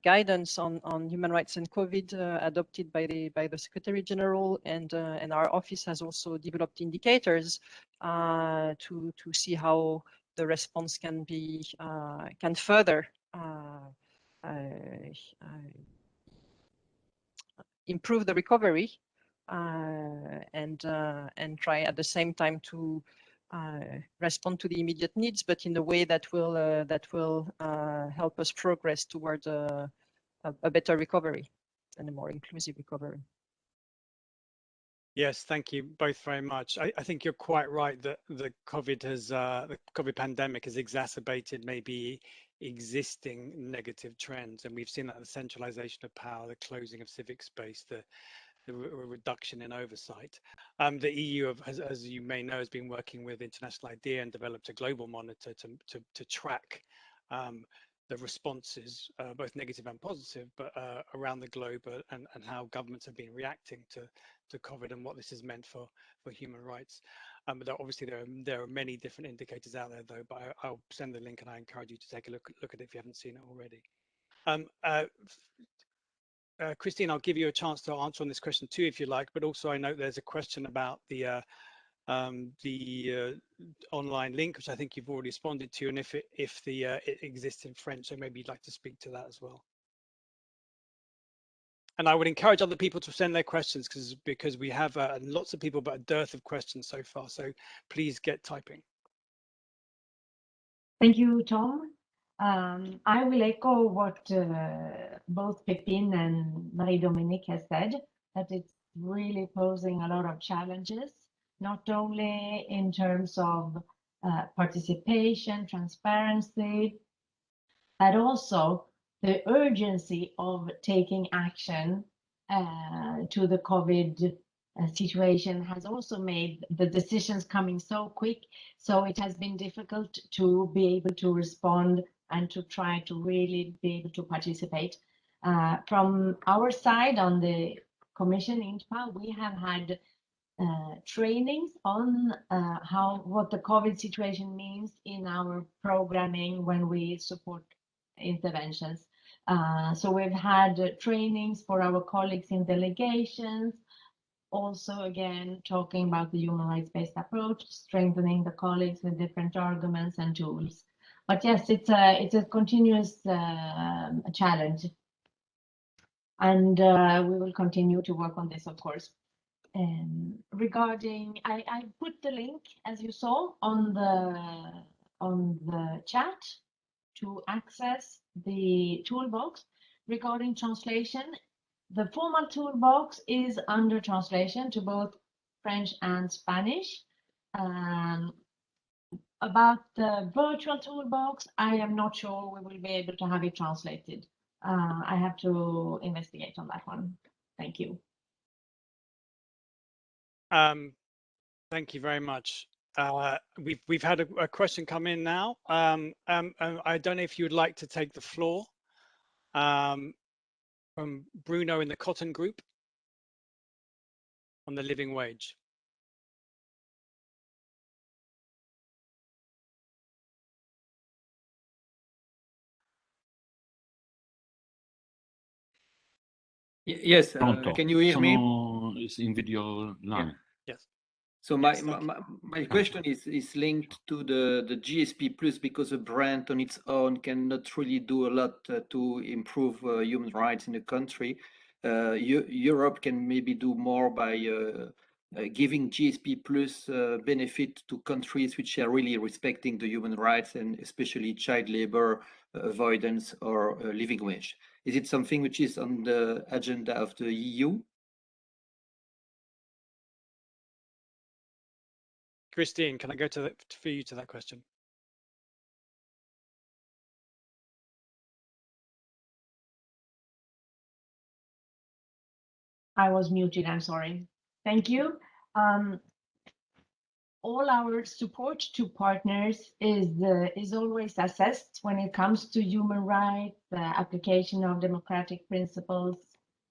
[SPEAKER 5] guidance on human rights and COVID adopted by the Secretary General, and our office has also developed indicators to see how the response can be can further improve the recovery, and try at the same time to respond to the immediate needs, but in a way that will help us progress towards a better recovery and a more inclusive recovery.
[SPEAKER 7] Yes, thank you both very much. I think you're quite right that the COVID pandemic has exacerbated maybe existing negative trends, and we've seen that the centralization of power, the closing of civic space, the reduction in oversight. The EU, as you may know, has been working with International IDEA and developed a global monitor to track the responses, both negative and positive, but around the globe, and how governments have been reacting to COVID and what this has meant for human rights. But obviously there are many different indicators out there, though. But I'll send the link, and I encourage you to take a look at it if you haven't seen it already. Christine, I'll give you a chance to answer on this question too, if you like. But also, I know there's a question about the online link, which I think you've already responded to, and if it exists in French, so maybe you'd like to speak to that as well. And I would encourage other people to send their questions, because we have lots of people, but a dearth of questions so far. So please get typing.
[SPEAKER 3] Thank you, Tom. I will echo what both Pepin and Marie-Dominique has said, that it's really posing a lot of challenges, not only in terms of participation, transparency, but also the urgency of taking action to the COVID situation has also made the decisions coming so quick. So it has been difficult to be able to respond and to try to really be able to participate. From our side on the Commission INTPA, we have had trainings on what the COVID situation means in our programming when we support interventions. So we've had trainings for our colleagues in delegations, also again talking about the human rights-based approach, strengthening the colleagues with different arguments and tools. But yes, it's a continuous challenge, and we will continue to work on this, of course. Regarding, I put the link, as you saw, on the chat to access the toolbox. Regarding translation, the formal toolbox is under translation to both French and Spanish. About the virtual toolbox, I am not sure we will be able to have it translated. I have to investigate on that one. Thank you.
[SPEAKER 7] Thank you very much. We've had a question come in now. I don't know if you would like to take the floor. From Bruno in the Cotton Group on the living wage.
[SPEAKER 8] Yes, can you hear me?
[SPEAKER 9] In video line.
[SPEAKER 7] Yeah. Yes.
[SPEAKER 8] So my question is linked to the GSP Plus, because a brand on its own cannot really do a lot to improve human rights in the country. Europe can maybe do more by giving GSP Plus benefit to countries which are really respecting the human rights, and especially child labor avoidance or living wage. Is it something which is on the agenda of the EU?
[SPEAKER 7] Christine, can I go for you to that question?
[SPEAKER 3] I was muted, I'm sorry. Thank you. All our support to partners is always assessed when it comes to human rights, the application of democratic principles,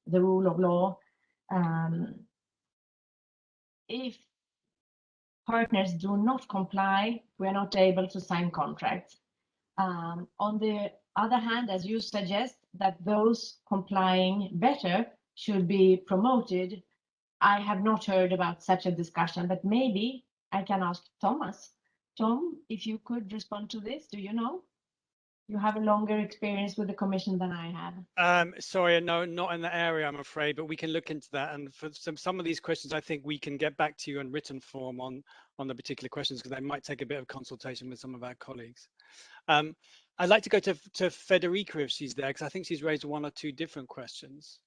[SPEAKER 3] the rule of law. If partners do not comply, we are not able to sign contracts. On the other hand, as you suggest, that those complying better should be promoted, I have not heard about such a discussion, but maybe I can ask Thomas. Tom, if you could respond to this, do you know? You have a longer experience with the Commission than I have.
[SPEAKER 7] Sorry, no, not in the area, I'm afraid, but we can look into that. And for some of these questions, I think we can get back to you in written form on the particular questions, because they might take a bit of consultation with some of our colleagues. I'd like to go to Federica if she's there, because I think she's raised one or two different questions.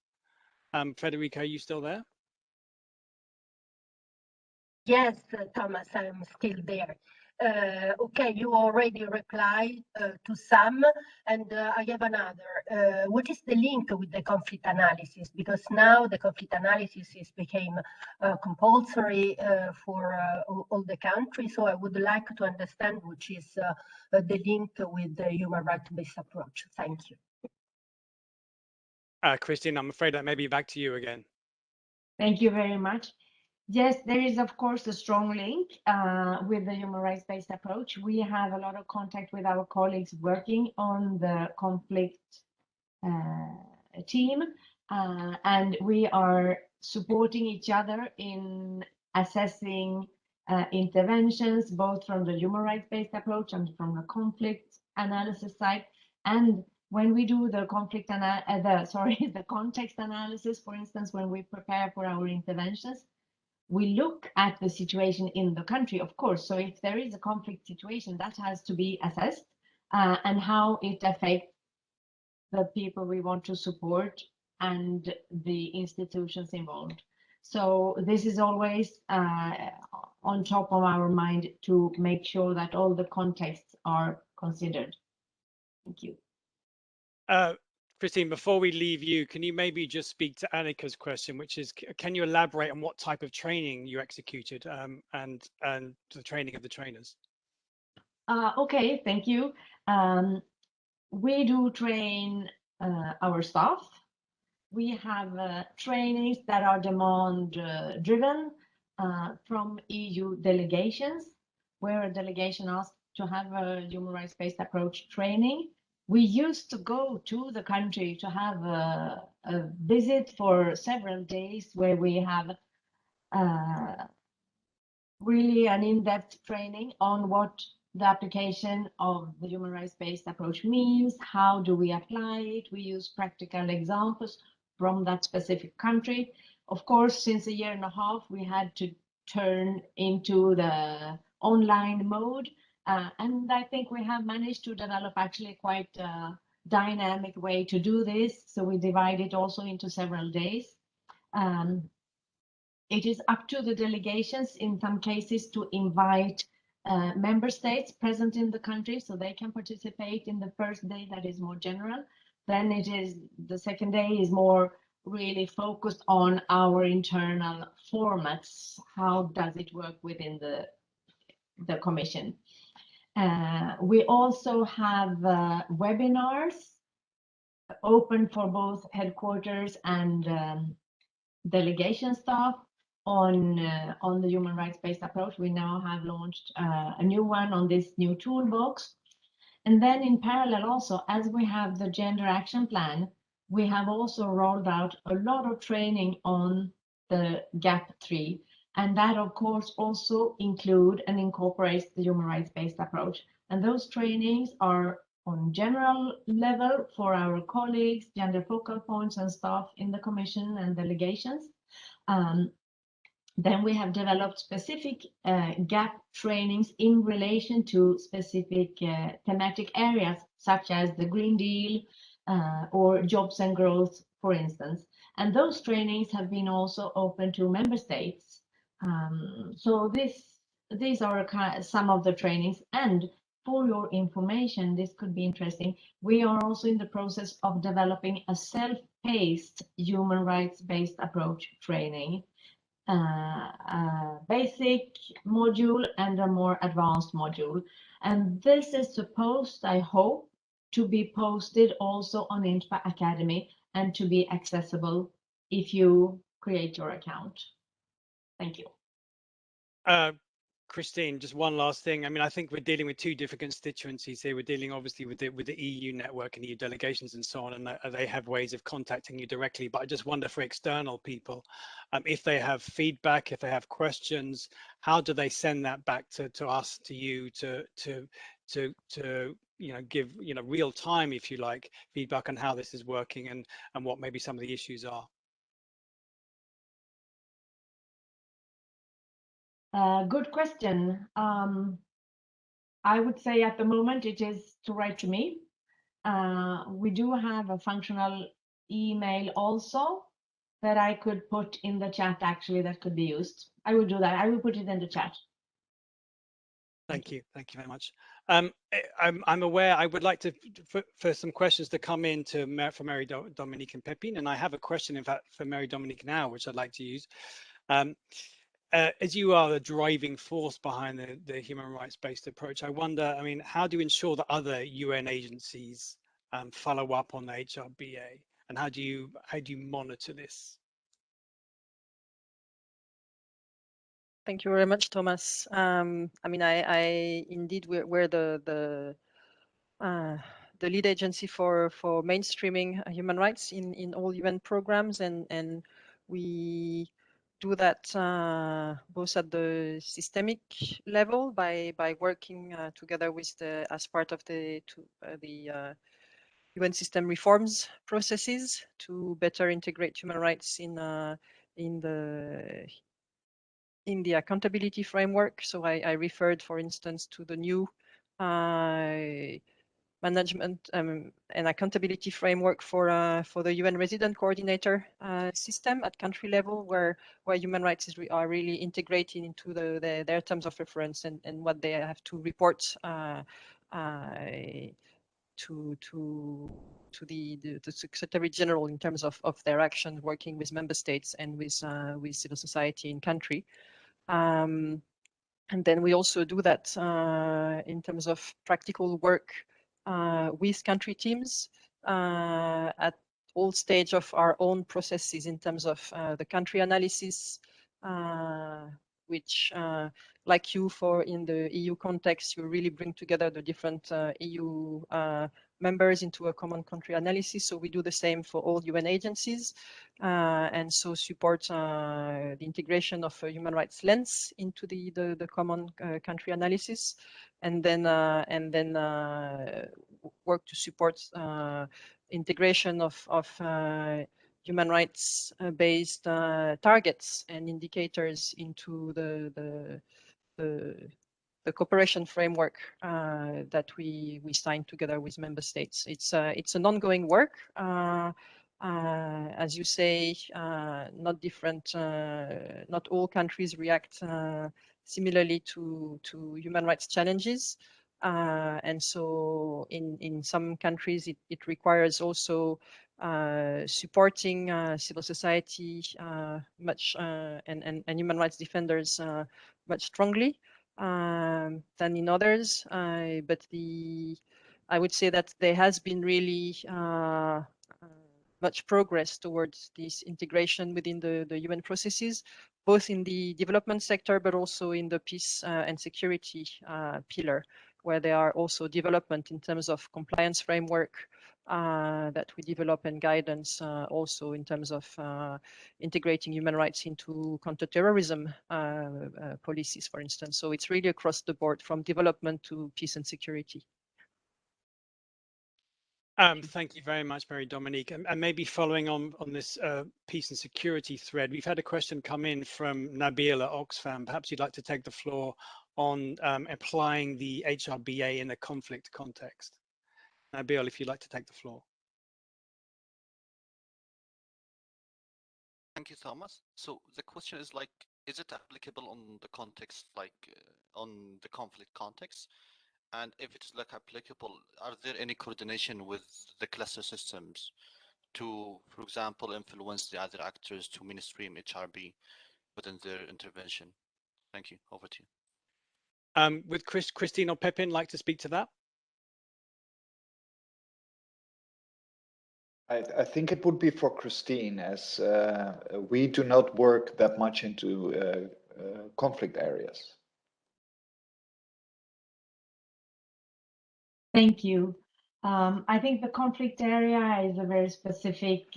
[SPEAKER 7] Federica, are you still there?
[SPEAKER 10] Yes, Thomas, I'm still there. Okay, you already replied to some, and I have another. What is the link with the conflict analysis? Because now the conflict analysis is became compulsory for all the countries. So I would like to understand which is the link with the human rights-based approach. Thank you.
[SPEAKER 7] Christine, I'm afraid that may be back to you again.
[SPEAKER 3] Thank you very much. Yes, there is, of course, a strong link with the human rights-based approach. We have a lot of contact with our colleagues working on the conflict team, and we are supporting each other in assessing interventions, both from the human rights-based approach and from the conflict analysis side. And when we do the conflict the context analysis, for instance, when we prepare for our interventions, we look at the situation in the country, of course. So if there is a conflict situation, that has to be assessed and how it affects the people we want to support and the institutions involved. So this is always on top of our mind to make sure that all the contexts are considered. Thank you.
[SPEAKER 7] Christine, before we leave you, can you maybe just speak to Annika's question, which is, can you elaborate on what type of training you executed and the training of the trainers?
[SPEAKER 3] Okay, thank you. We do train our staff. We have trainings that are demand driven from EU delegations, where a delegation asks to have a human rights-based approach training. We used to go to the country to have a visit for several days where we have really an in-depth training on what the application of the human rights-based approach means, how do we apply it. We use practical examples from that specific country. Of course, since a year and a half, we had to turn into the online mode. And I think we have managed to develop actually quite a dynamic way to do this. So we divide it also into several days. It is up to the delegations in some cases to invite member states present in the country so they can participate in the first day that is more general. Then it is the second day is more really focused on our internal formats. How does it work within the commission? We also have webinars open for both headquarters and delegation staff on the human rights-based approach. We now have launched a new one on this new toolbox. And then in parallel also, as we have the gender action plan, we have also rolled out a lot of training on the GAP3. And that of course also include and incorporates the human rights-based approach. And those trainings are on general level for our colleagues, gender focal points and staff in the commission and delegations. Then we have developed specific GAP trainings in relation to specific thematic areas, such as the Green Deal or jobs and growth, for instance. And those trainings have been also open to member states. So these are some of the trainings. And for your information, this could be interesting. We are also in the process of developing a self-paced human rights-based approach training. A basic module and a more advanced module. And this is supposed, I hope, to be posted also on INTPA Academy and to be accessible if you create your account. Thank you.
[SPEAKER 7] Christine, just one last thing. I mean, I think we're dealing with two different constituencies here. We're dealing obviously with the EU network and EU delegations and so on, and they have ways of contacting you directly. But I just wonder for external people, if they have feedback, if they have questions, how do they send that back to us, to you, to give real time, if you like, feedback on how this is working and what maybe some of the issues are?
[SPEAKER 3] Good question. I would say at the moment it is to write to me. We do have a functional email also that I could put in the chat, actually, that could be used. I will do that. I will put it in the chat.
[SPEAKER 7] Thank you. Thank you very much. I'm aware I would like to for some questions to come in for Mary Dominique and Pepin, and I have a question in fact for Mary Dominique now, which I'd like to use. As you are the driving force behind the human rights-based approach, I wonder, I mean, how do you ensure that other UN agencies follow up on the HRBA, and how do you monitor this?
[SPEAKER 5] Thank you very much, Thomas. I mean, I indeed we're the lead agency for mainstreaming human rights in all UN programs, and we do that both at the systemic level by working together with as part of the UN system reforms processes to better integrate human rights in the accountability framework. So I referred, for instance, to the new management and accountability framework for the UN resident coordinator system at country level, where human rights are really integrated into their terms of reference and what they have to report the Secretary General in terms of their action working with member states and with civil society in country. And then we also do that in terms of practical work with country teams at all stage of our own processes in terms of the country analysis, which like you for in the EU context, you really bring together the different EU members into a common country analysis. So we do the same for all UN agencies, and so support the integration of a human rights lens into the common country analysis, and then work to support integration of human rights based targets and indicators into the cooperation framework that we signed together with member states. It's an ongoing work. As you say, not all countries react similarly to human rights challenges. And so in some countries, it requires also supporting civil society much and human rights defenders much strongly than in others. But I would say that there has been really much progress towards this integration within the UN processes, both in the development sector, but also in the peace and security pillar, where there are also development in terms of compliance framework that we develop and guidance also in terms of integrating human rights into counterterrorism policies, for instance. So it's really across the board from development to peace and security.
[SPEAKER 7] Thank you very much, Marie-Dominique. And maybe following on this peace and security thread, we've had a question come in from Nabil at Oxfam. Perhaps you'd like to take the floor on applying the HRBA in a conflict context. Nabil, if you'd like to take the floor.
[SPEAKER 11] Thank you, Thomas. So the question is like, is it applicable on the context, like on the conflict context? And if it's like applicable, are there any coordination with the cluster systems to, for example, influence the other actors to mainstream HRB within their intervention? Thank you. Over to you.
[SPEAKER 7] Would Christine or Pepin like to speak to that?
[SPEAKER 6] I think it would be for Christine, as we do not work that much into conflict areas.
[SPEAKER 3] Thank you. I think the conflict area is a very specific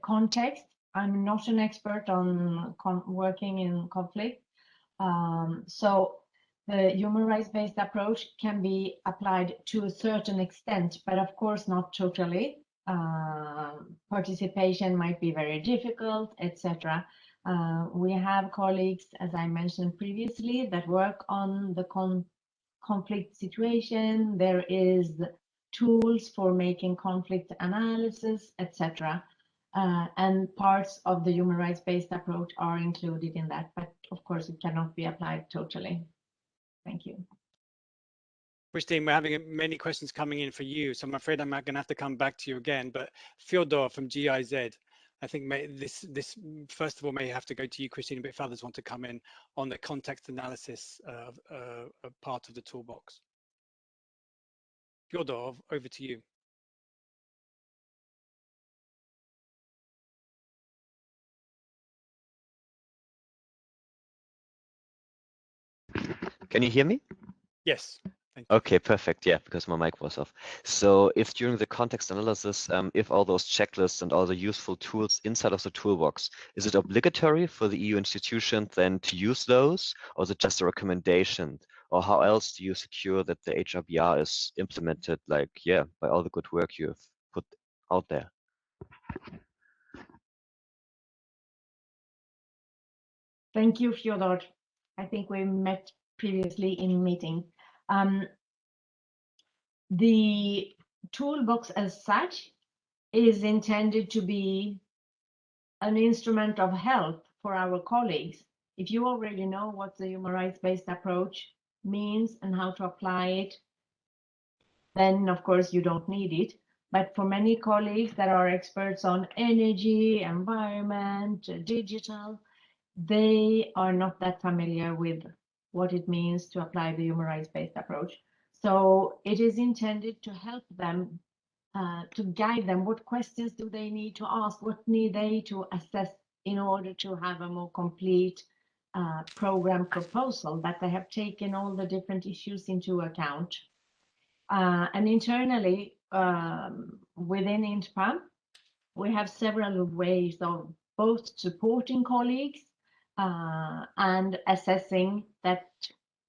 [SPEAKER 3] context. I'm not an expert on working in conflict. So the human rights-based approach can be applied to a certain extent, but of course not totally. Participation might be very difficult, etc. We have colleagues, as I mentioned previously, that work on the conflict situation. There is tools for making conflict analysis, etc. And parts of the human rights-based approach are included in that, but of course it cannot be applied totally. Thank you.
[SPEAKER 7] Christine, we're having many questions coming in for you, so I'm afraid I'm going to have to come back to you again. But Fyodor from GIZ, I think this first of all may have to go to you, Christine, but if others want to come in on the context analysis part of the toolbox. Fyodor, over to you.
[SPEAKER 12] Can you hear me?
[SPEAKER 7] Yes. Thank you.
[SPEAKER 12] Okay, perfect. Yeah, because my mic was off. So if during the context analysis, if all those checklists and all the useful tools inside of the toolbox, is it obligatory for the EU institution then to use those, or is it just a recommendation? Or how else do you secure that the HRBR is implemented, like, yeah, by all the good work you have put out there?
[SPEAKER 3] Thank you, Fyodor. I think we met previously in meeting. The toolbox as such is intended to be an instrument of help for our colleagues. If you already know what the human rights-based approach means and how to apply it, then of course you don't need it. But for many colleagues that are experts on energy, environment, digital, they are not that familiar with what it means to apply the human rights-based approach. So it is intended to help them, to guide them. What questions do they need to ask? What need they to assess in order to have a more complete program proposal, that they have taken all the different issues into account. And internally, within INTPA, we have several ways of both supporting colleagues and assessing that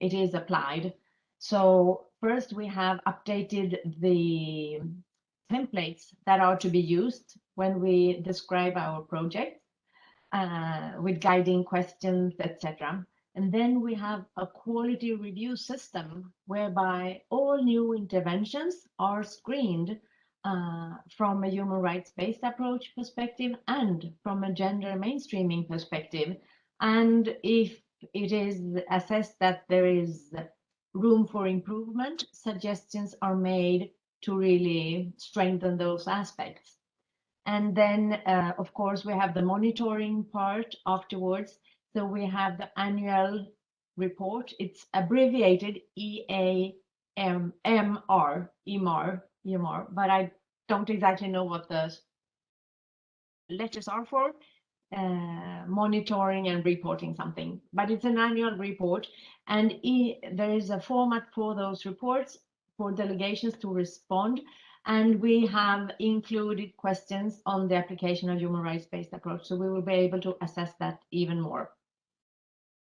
[SPEAKER 3] it is applied. So first, we have updated the templates that are to be used when we describe our project with guiding questions, etc. And then we have a quality review system whereby all new interventions are screened from a human rights-based approach perspective and from a gender mainstreaming perspective. And if it is assessed that there is room for improvement, suggestions are made to really strengthen those aspects. And then, of course, we have the monitoring part afterwards. So we have the annual report. It's abbreviated EMR, but I don't exactly know what the letters are for. Monitoring and reporting something, but it's an annual report, and there is a format for those reports for delegations to respond. And we have included questions on the application of human rights-based approach, so we will be able to assess that even more.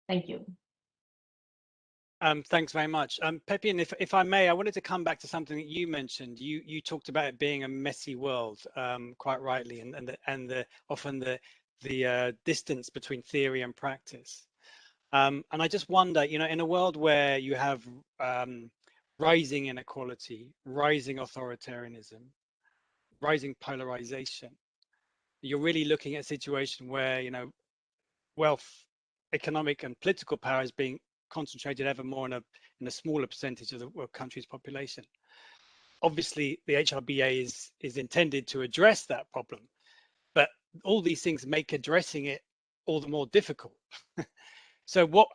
[SPEAKER 3] Thank you.
[SPEAKER 7] Thanks very much. Pepin, if I may, I wanted to come back to something that you mentioned. You talked about it being a messy world, quite rightly, and often the distance between theory and practice. And I just wonder, you know, in a world where you have rising inequality, rising authoritarianism, rising polarization, you're really looking at a situation where, you know, wealth, economic and political power is being concentrated ever more in a smaller percentage of the country's population. Obviously, the HRBA is intended to address that problem, but all these things make addressing it all the more difficult. So what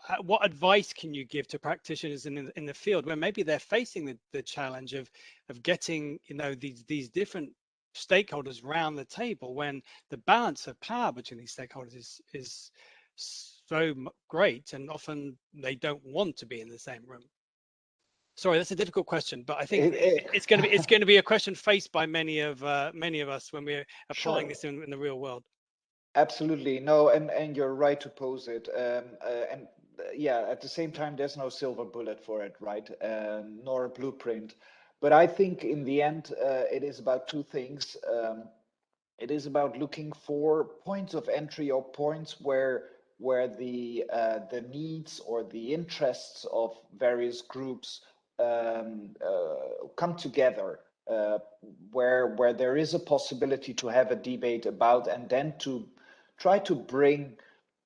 [SPEAKER 7] advice can you give to practitioners in the field where maybe they're facing the challenge of getting, you know, these different stakeholders around the table when the balance of power between these stakeholders is so great, and often they don't want to be in the same room? Sorry, that's a difficult question, but I think it's going to be a question faced by many of us when we're applying this in the real world.
[SPEAKER 6] Absolutely, no, and you're right to pose it, and yeah, at the same time, there's no silver bullet for it, right? Nor a blueprint. But I think in the end, it is about two things. It is about looking for points of entry or points where the needs or the interests of various groups come together, where there is a possibility to have a debate about, and then to try to bring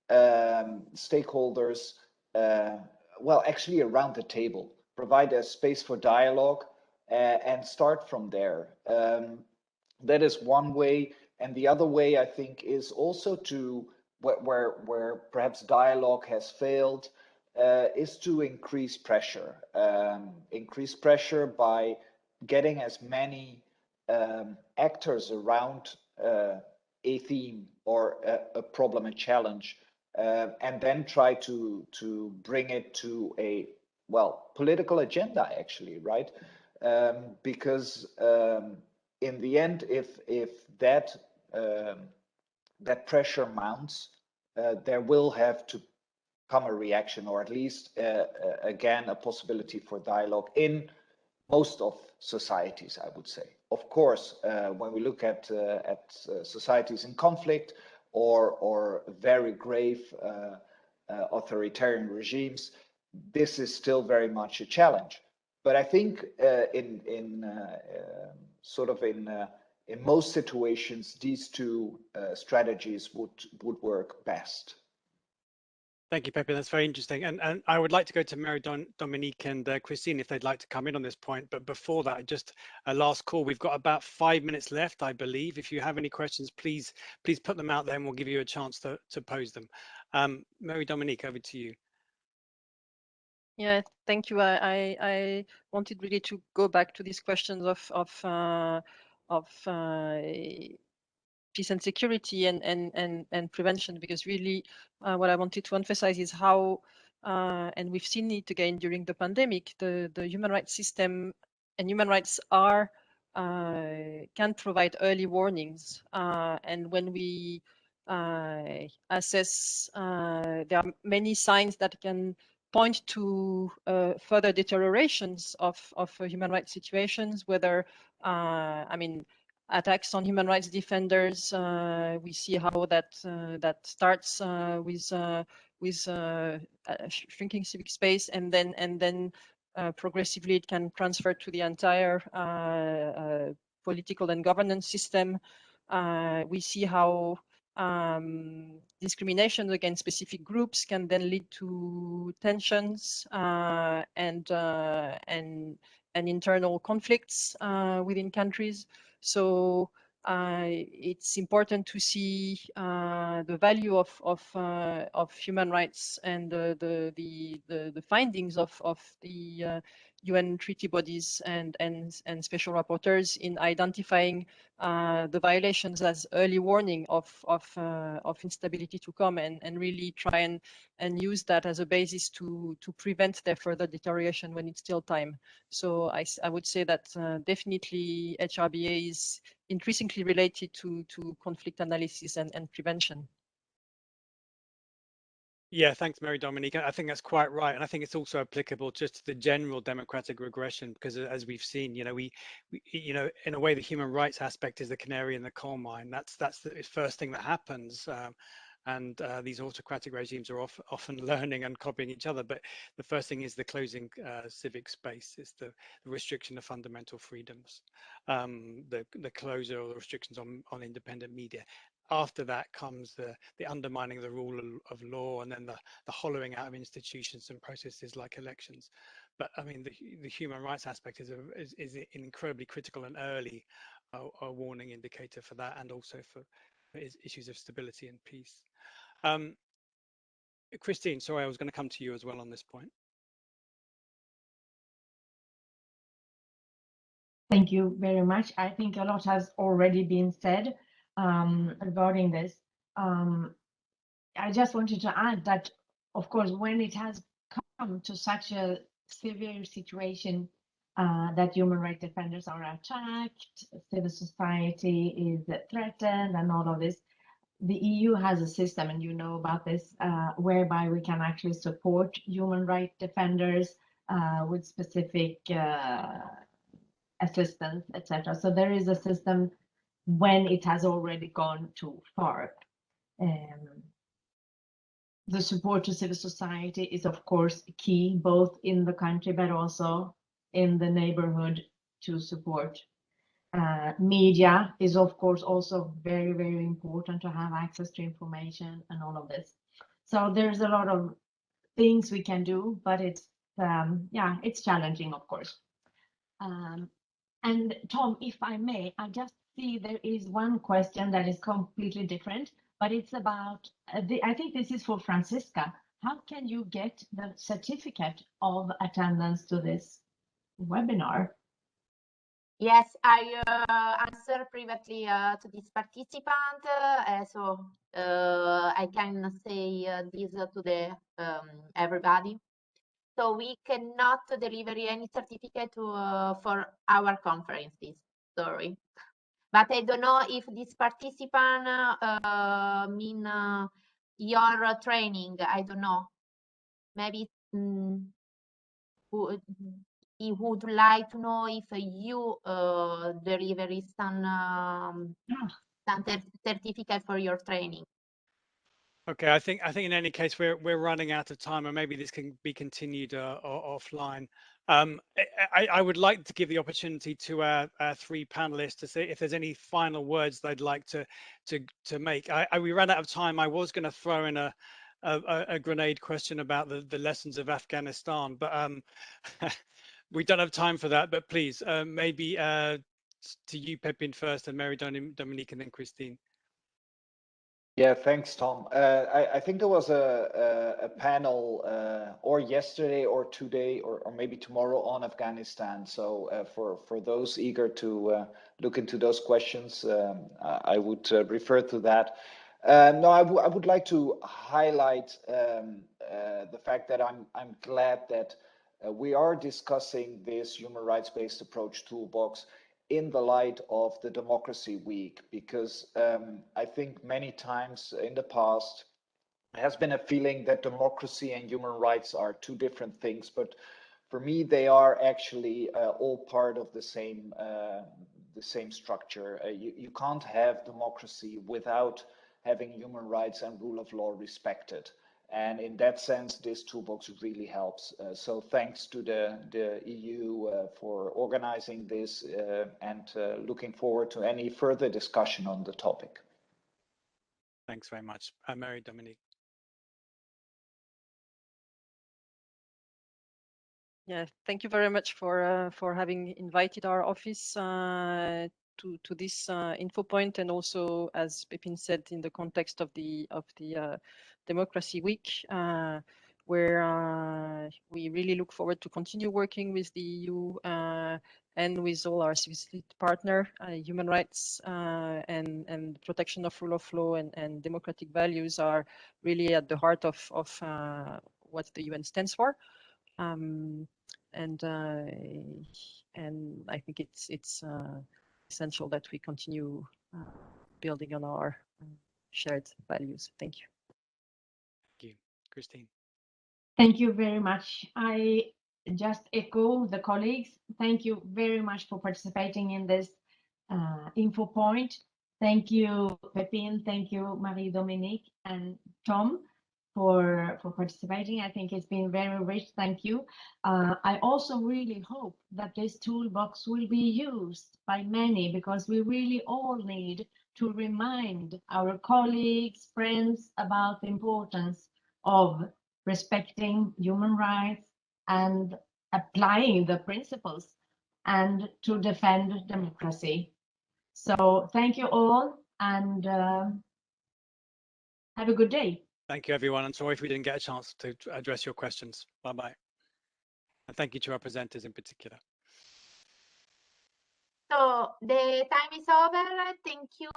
[SPEAKER 6] stakeholders, well, actually around the table, provide a space for dialogue, and start from there. That is one way. And the other way, I think, is also to, where perhaps dialogue has failed, is to increase pressure. Increase pressure by getting as many actors around a theme or a problem, a challenge, and then try to bring it to a, well, political agenda, actually, right? Because in the end, if that that pressure mounts, there will have to come a reaction, or at least again a possibility for dialogue in most of societies, I would say. Of course, when we look at societies in conflict or very grave authoritarian regimes, this is still very much a challenge. But I think in most situations, these two strategies would work best.
[SPEAKER 7] Thank you, Pepe. That's very interesting. And I would like to go to Mary Dominique and Christine if they'd like to come in on this point. But before that, just a last call. We've got about 5 minutes left, I believe. If you have any questions, please put them out there and we'll give you a chance to pose them. Mary Dominique, over to you.
[SPEAKER 5] Yeah, thank you. I wanted really to go back to these questions of peace and security and prevention, because really what I wanted to emphasize is how, and we've seen it again during the pandemic, the human rights system and human rights are can provide early warnings, and when we assess, there are many signs that can point to further deteriorations of human rights situations, whether I mean, attacks on human rights defenders. We see how that starts with shrinking civic space, and then progressively it can transfer to the entire political and governance system. We see how discrimination against specific groups can then lead to tensions and internal conflicts within countries. So it's important to see the value of human rights and the findings of the UN treaty bodies and special rapporteurs in identifying the violations as early warning of instability to come, and really try and use that as a basis to prevent their further deterioration when it's still time. So I would say that definitely HRBA is increasingly related to conflict analysis and prevention.
[SPEAKER 7] Yeah, thanks, Mary Dominique. I think that's quite right, and I think it's also applicable just to the general democratic regression, because as we've seen, we in a way, the human rights aspect is the canary in the coal mine. That's the first thing that happens. And these autocratic regimes are often learning and copying each other. But the first thing is the closing civic space. It's the restriction of fundamental freedoms, the closure or the restrictions on independent media. After that comes the undermining of the rule of law, and then the hollowing out of institutions and processes like elections. But I mean, the human rights aspect is an incredibly critical and early a warning indicator for that, and also for issues of stability and peace. Christine, sorry, I was going to come to you as well on this point.
[SPEAKER 3] Thank you very much. I think a lot has already been said regarding this. I just wanted to add that, of course, when it has come to such a severe situation that human rights defenders are attacked, civil society is threatened, and all of this, the EU has a system, and you know about this, whereby we can actually support human rights defenders with specific assistance, etc. So there is a system when it has already gone too far. The support to civil society is, of course, key, both in the country but also in the neighborhood to support. Media is, of course, also very, very important to have access to information and all of this. So there's a lot of things we can do, but it's it's challenging, of course. And Tom, if I may, I just see there is one question that is completely different, but it's about, I think this is for Francisca. How can you get the certificate of attendance to this webinar?
[SPEAKER 1] Yes, I answered previously to this participant, so I can say this to the everybody. So we cannot deliver any certificate for our conferences, sorry. But I don't know if this participant mean your training, I don't know. Maybe he would like to know if you deliver some certificate for your training.
[SPEAKER 7] Okay, I think in any case we're running out of time, and maybe this can be continued offline. I would like to give the opportunity to our three panelists to see if there's any final words they'd like to make. We ran out of time. I was going to throw in a grenade question about the lessons of Afghanistan, but we don't have time for that. But please, maybe to you, Pepin, first, and Mary Dominique, and then Christine.
[SPEAKER 6] Yeah, thanks, Tom. I think there was a panel or yesterday or today or maybe tomorrow on Afghanistan. So for those eager to look into those questions, I would refer to that. No, I would like to highlight the fact that I'm glad that we are discussing this human rights-based approach toolbox in the light of the Democracy Week, because I think many times in the past there has been a feeling that democracy and human rights are two different things, but for me they are actually all part of the same structure. You can't have democracy without having human rights and rule of law respected. And in that sense, this toolbox really helps. So thanks to the EU for organizing this and looking forward to any further discussion on the topic.
[SPEAKER 7] Thanks very much. Mary Dominique.
[SPEAKER 5] Yeah, thank you very much for having invited our office to this info point, and also, as Pepin said, in the context of the Democracy Week, where we really look forward to continue working with the EU and with all our civil partner. Human rights and protection of rule of law and democratic values are really at the heart of what the UN stands for. And I think it's essential that we continue building on our shared values. Thank you.
[SPEAKER 7] Thank you, Christine.
[SPEAKER 3] Thank you very much. I just echo the colleagues. Thank you very much for participating in this info point. Thank you, Pepin. Thank you, Marie-Dominique and Tom for participating. I think it's been very rich. Thank you. I also really hope that this toolbox will be used by many, because we really all need to remind our colleagues, friends about the importance of respecting human rights and applying the principles and to defend democracy. So thank you all, and have a good day.
[SPEAKER 7] Thank you, everyone. I'm sorry if we didn't get a chance to address your questions. Bye-bye. And thank you to our presenters in particular.
[SPEAKER 1] So the time is over. Thank you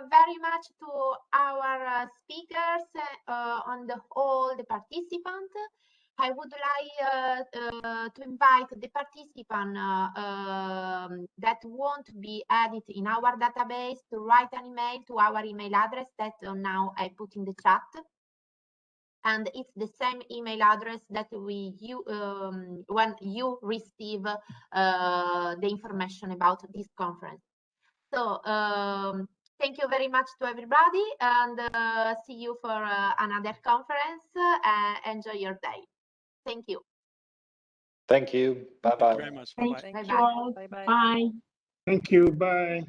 [SPEAKER 1] very much to our speakers, on all the participants. I would like to invite the participant that won't be added in our database to write an email to our email address that now I put in the chat. And it's the same email address that when you receive the information about this conference. So thank you very much to everybody, and see you for another conference. Enjoy your day. Thank you.
[SPEAKER 6] Thank you. Bye-bye.
[SPEAKER 7] Thank you very much. Bye-bye.
[SPEAKER 3] Thank you all.
[SPEAKER 5] Bye-bye.
[SPEAKER 3] Bye.
[SPEAKER 13] Thank you. Bye.